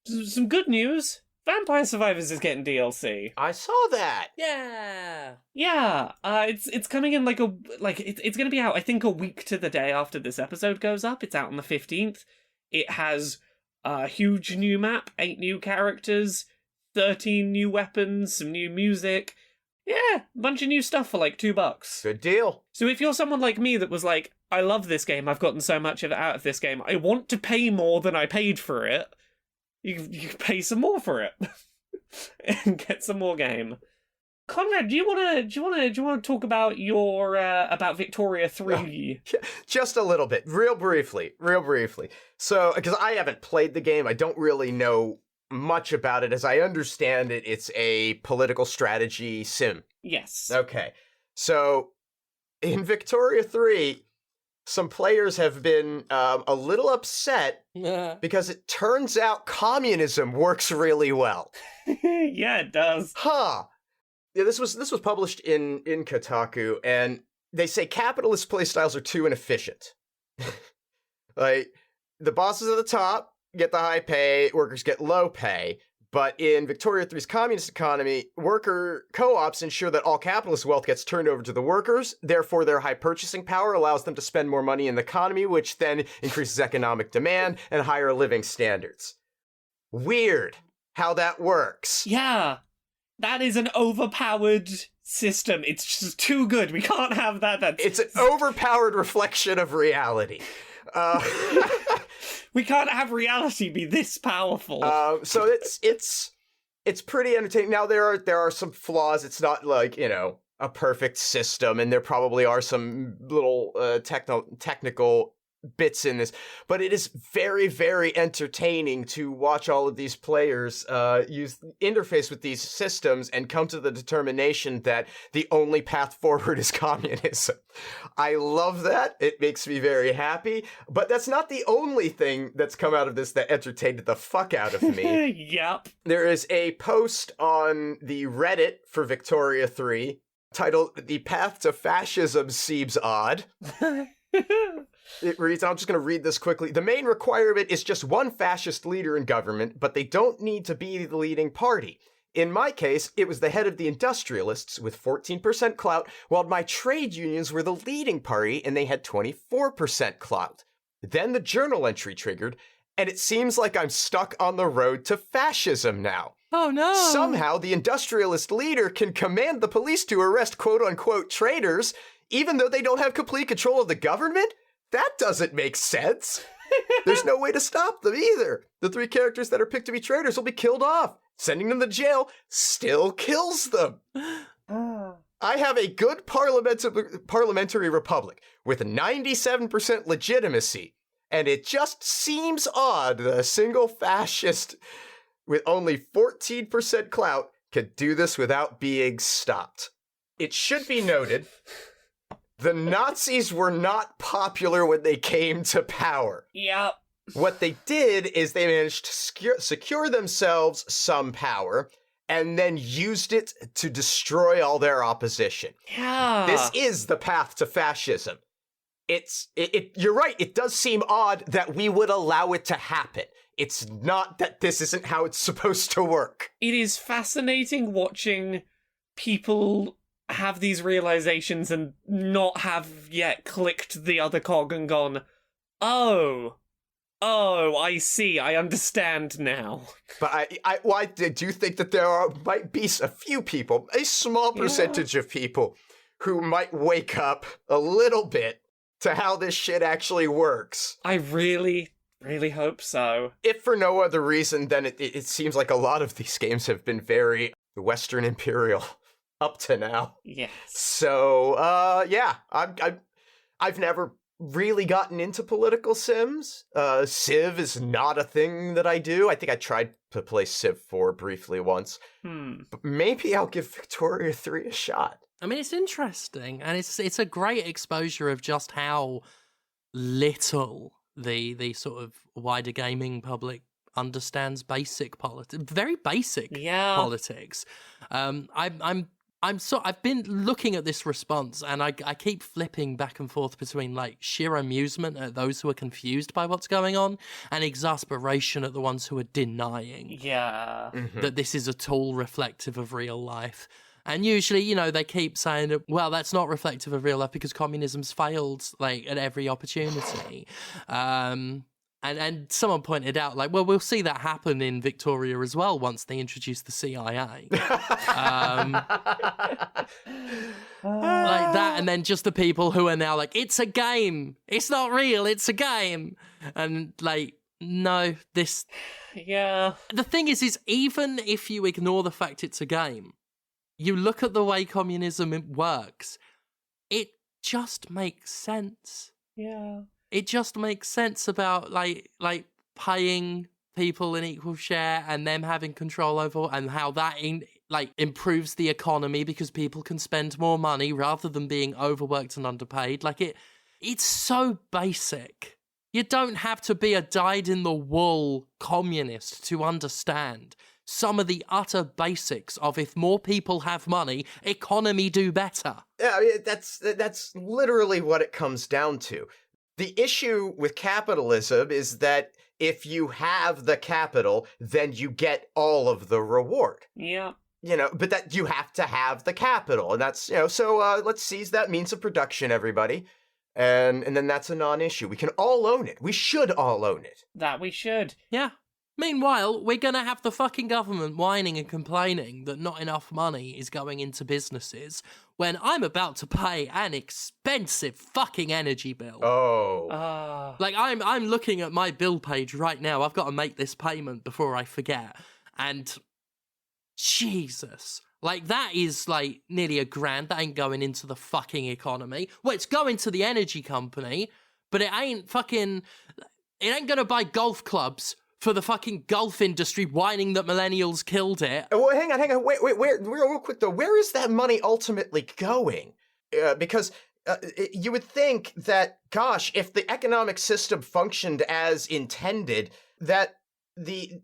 Some good news. Vampire Survivors is getting DLC. I saw that. Yeah! Yeah, it's coming in it's going to be out, I think, a week to the day after this episode goes up. It's out on the 15th. It has a huge new map, 8 new characters, 13 new weapons, some new music. Yeah, a bunch of new stuff for like $2. Good deal. So if you're someone like me that was like, I love this game, I've gotten so much of it out of this game, I want to pay more than I paid for it, you pay some more for it and get some more game. Conrad, do you wanna talk about your about Victoria 3? Just a little bit, real briefly. So, because I haven't played the game, I don't really know much about it. As I understand it, it's a political strategy sim. Yes. Okay, so in Victoria 3, some players have been a little upset because it turns out communism works really well. Yeah, it does. Huh. Yeah, this was published in Kotaku, and they say capitalist playstyles are too inefficient. Like, the bosses at the top get the high pay, workers get low pay. But in Victoria 3's communist economy, worker co-ops ensure that all capitalist wealth gets turned over to the workers. Therefore, their high purchasing power allows them to spend more money in the economy, which then increases economic demand and higher living standards. Weird how that works. Yeah. That is an overpowered system. It's just too good. We can't have that. It's an overpowered reflection of reality. We can't have reality be this powerful. So it's pretty entertaining. Now there are some flaws. It's not like, a perfect system, and there probably are some little technical bits in this, but it is very, very entertaining to watch all of these players interface with these systems and come to the determination that the only path forward is communism. I love that. It makes me very happy, but that's not the only thing that's come out of this that entertained the fuck out of me. Yep. There is a post on the Reddit for Victoria 3 titled "The Path to Fascism Seems Odd." It reads, I'm just going to read this quickly. The main requirement is just one fascist leader in government, but they don't need to be the leading party. In my case, it was the head of the industrialists with 14% clout, while my trade unions were the leading party and they had 24% clout. Then the journal entry triggered, and it seems like I'm stuck on the road to fascism now. Oh no! Somehow, the industrialist leader can command the police to arrest quote-unquote traitors, even though they don't have complete control of the government? That doesn't make sense. There's no way to stop them either. The 3 characters that are picked to be traitors will be killed off. Sending them to jail still kills them. I have a good parliamentary republic with 97% legitimacy, and it just seems odd that a single fascist with only 14% clout could do this without being stopped. It should be noted, the Nazis were not popular when they came to power. Yep. What they did is they managed to secure themselves some power and then used it to destroy all their opposition. Yeah. This is the path to fascism. You're right, it does seem odd that we would allow it to happen. It's not that this isn't how it's supposed to work. It is fascinating watching people have these realizations and not have yet clicked the other cog and gone, oh, I see, I understand now. But I do think that might be a few people, a small percentage of people, who might wake up a little bit to how this shit actually works. I really hope so. If for no other reason, then it seems like a lot of these games have been very Western Imperial up to now. Yes. So, yeah, I've never really gotten into political sims. Civ is not a thing that I do. I think I tried to play Civ 4 briefly once. But maybe I'll give Victoria 3 a shot. I mean, it's interesting, and it's a great exposure of just how little the sort of wider gaming public understands basic politics, very basic politics. I've been looking at this response, and I keep flipping back and forth between like sheer amusement at those who are confused by what's going on and exasperation at the ones who are denying that this is at all reflective of real life. And usually, they keep saying, well, that's not reflective of real life because communism's failed, like, at every opportunity. And someone pointed out, like, well, we'll see that happen in Victoria as well once they introduce the CIA. Like that, and then just the people who are now like, it's a game. It's not real. It's a game. And, like, no, this... Yeah. The thing is even if you ignore the fact it's a game, you look at the way communism works, it just makes sense. Yeah. It just makes sense about like paying people an equal share and them having control over, and how that improves the economy because people can spend more money rather than being overworked and underpaid. Like it's so basic. You don't have to be a dyed-in-the-wool communist to understand some of the utter basics of, if more people have money, economy do better. Yeah, I mean, that's literally what it comes down to. The issue with capitalism is that if you have the capital, then you get all of the reward. Yeah. But that you have to have the capital, and that's, so let's seize that means of production, everybody. And then that's a non-issue. We can all own it. We should all own it. That we should. Yeah. Meanwhile, we're gonna have the fucking government whining and complaining that not enough money is going into businesses when I'm about to pay an expensive fucking energy bill. Oh. Like, I'm looking at my bill page right now. I've got to make this payment before I forget. And Jesus. Like, that is, like, nearly $1,000. That ain't going into the fucking economy. Well, it's going to the energy company, but it ain't gonna buy golf clubs for the fucking golf industry whining that millennials killed it. Well, hang on. Wait, real quick, though. Where is that money ultimately going? Because you would think that, gosh, if the economic system functioned as intended, that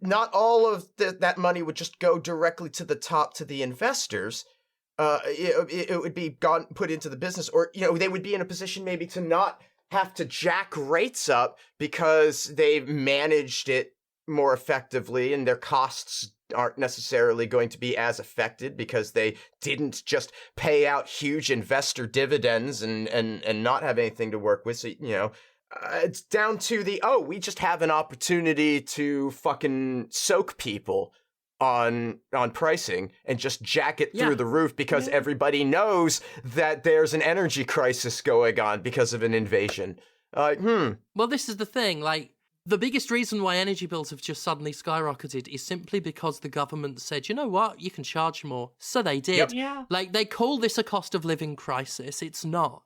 not all of that money would just go directly to the top to the investors. It would be put into the business, or they would be in a position maybe to not have to jack rates up because they've managed it more effectively, and their costs aren't necessarily going to be as affected because they didn't just pay out huge investor dividends and not have anything to work with. So, it's down to we just have an opportunity to fucking soak people on pricing and just jack it through the roof because everybody knows that there's an energy crisis going on because of an invasion. Well, this is the thing, like, the biggest reason why energy bills have just suddenly skyrocketed is simply because the government said, you know what, you can charge more. So they did. Yep. Yeah. Like, they call this a cost of living crisis. It's not.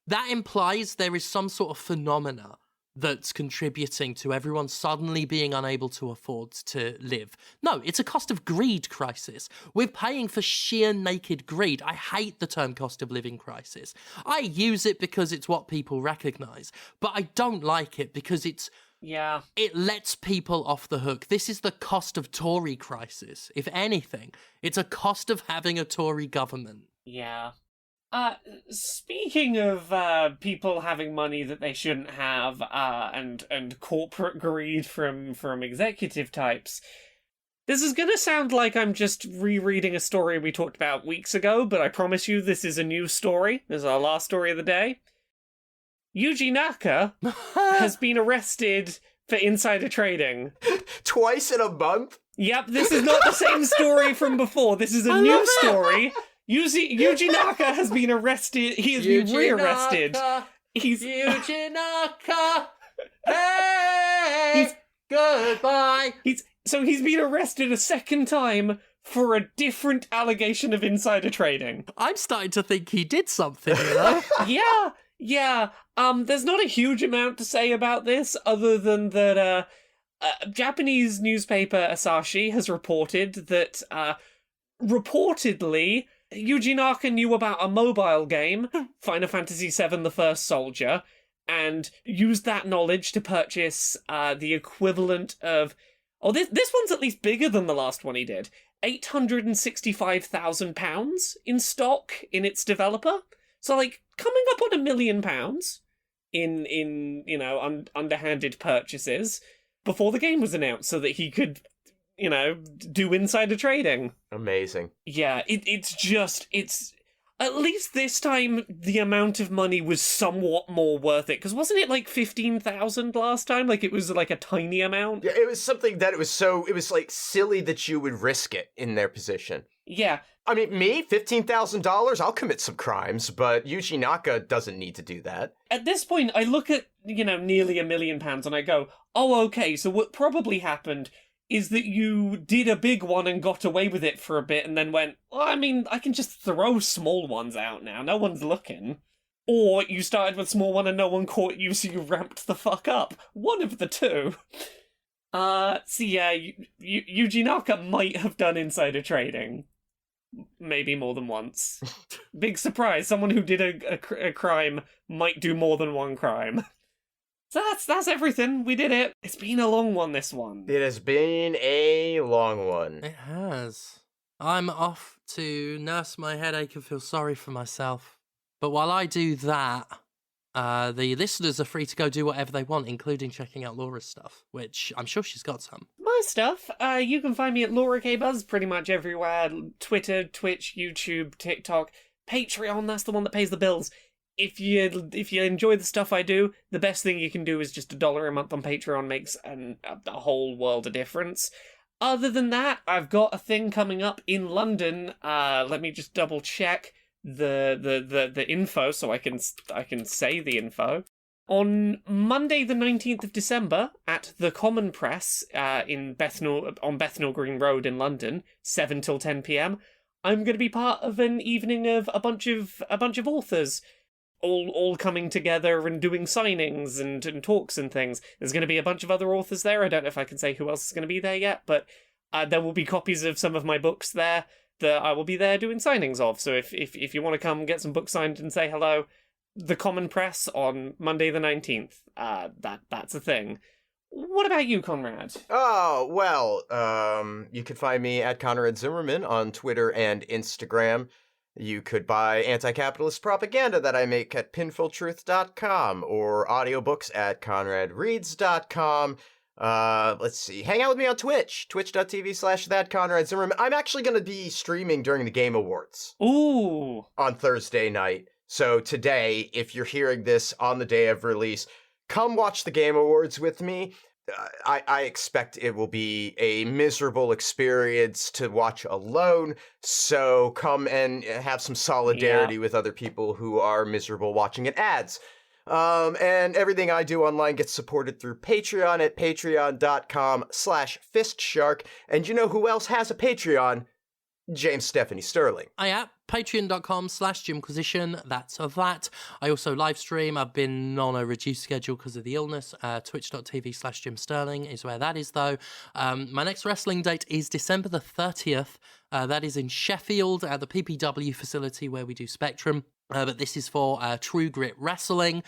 That implies there is some sort of phenomena that's contributing to everyone suddenly being unable to afford to live. No, it's a cost of greed crisis. We're paying for sheer naked greed. I hate the term cost of living crisis. I use it because it's what people recognize, but I don't like it because it lets people off the hook. This is the cost of Tory crisis. If anything, it's a cost of having a Tory government. Yeah. Speaking of people having money that they shouldn't have, and corporate greed from executive types, this is gonna sound like I'm just rereading a story we talked about weeks ago, but I promise you this is a new story. This is our last story of the day. Yuji Naka has been arrested for insider trading. Twice in a month? Yep, this is not the same story from before. This is a new story. Yuji Naka has been arrested. He has been re-arrested. He's Yuji Naka. Hey, goodbye. He's been arrested a second time for a different allegation of insider trading. I'm starting to think he did something, Yeah. There's not a huge amount to say about this, other than that Japanese newspaper Asahi has reported that reportedly Yuji Naka knew about a mobile game, Final Fantasy VII The First Soldier, and used that knowledge to purchase the equivalent of... this one's at least bigger than the last one he did. £865,000 in stock in its developer. So, like, coming up on £1 million in underhanded purchases before the game was announced so that he could, do insider trading. Amazing. Yeah, it's at least this time the amount of money was somewhat more worth it, because wasn't it like 15,000 last time? Like, it was like a tiny amount. Yeah, it was something that it was like silly that you would risk it in their position. Yeah. I mean, me, $15,000, I'll commit some crimes, but Yuji Naka doesn't need to do that. At this point, I look at, nearly £1 million and I go, oh, okay, so what probably happened is that you did a big one and got away with it for a bit and then went, well, I mean, I can just throw small ones out now. No one's looking. Or you started with small one and no one caught you, so you ramped the fuck up. One of the two. So yeah, Yuji Naka might have done insider trading. Maybe more than once. Big surprise, someone who did a crime might do more than one crime. So that's everything. We did it. It's been a long one, this one. It has been a long one. It has. I'm off to nurse my headache and feel sorry for myself. But while I do that, the listeners are free to go do whatever they want, including checking out Laura's stuff, which I'm sure she's got some. My stuff, you can find me at Laura K. Buzz pretty much everywhere. Twitter, Twitch, YouTube, TikTok, Patreon, that's the one that pays the bills. If you enjoy the stuff I do, the best thing you can do is just $1 a month on Patreon makes a whole world of difference. Other than that, I've got a thing coming up in London. Let me just double check the info so I can say the info. On Monday the 19th of December at the Common Press on Bethnal Green Road in London, 7 till 10 p.m, I'm going to be part of an evening of a bunch of authors all coming together and doing signings and talks and things. There's going to be a bunch of other authors there. I don't know if I can say who else is going to be there yet, but there will be copies of some of my books there that I will be there doing signings of. So if you want to come get some books signed and say hello, the Common Press on Monday the 19th. That's a thing. What about you, Conrad? Oh, well, you could find me at Conrad Zimmerman on Twitter and Instagram. You could buy anti-capitalist propaganda that I make at pinfultruth.com or audiobooks at conradreads.com. Let's see. Hang out with me on Twitch, twitch.tv/thatconradzimmerman. I'm actually going to be streaming during the Game Awards. Ooh. On Thursday night. So today, if you're hearing this on the day of release, come watch the Game Awards with me. I expect it will be a miserable experience to watch alone, so come and have some solidarity with other people who are miserable watching it ads. And everything I do online gets supported through Patreon at patreon.com/fistshark. And you know who else has a Patreon? James Stephanie Sterling. I am patreon.com/Jimquisition. That's of that. I also live stream. I've been on a reduced schedule because of the illness. Twitch.tv/Jim Sterling is where that is, though. My next wrestling date is December the 30th. That is in Sheffield at the PPW facility where we do Spectrum. But this is for True Grit Wrestling.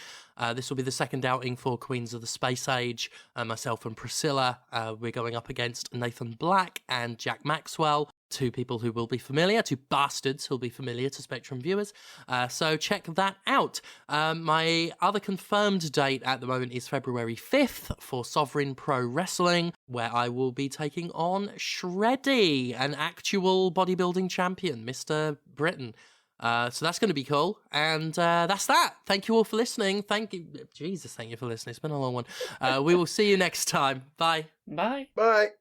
This will be the second outing for Queens of the Space Age. Myself and Priscilla, we're going up against Nathan Black and Jack Maxwell. Two people who will be familiar, two bastards who will be familiar to Spectrum viewers. So check that out. My other confirmed date at the moment is February 5th for Sovereign Pro Wrestling, where I will be taking on Shreddy, an actual bodybuilding champion, Mr. Britain. So that's going to be cool. And that's that. Thank you all for listening. Thank you for listening. It's been a long one. We will see you next time. Bye. Bye. Bye.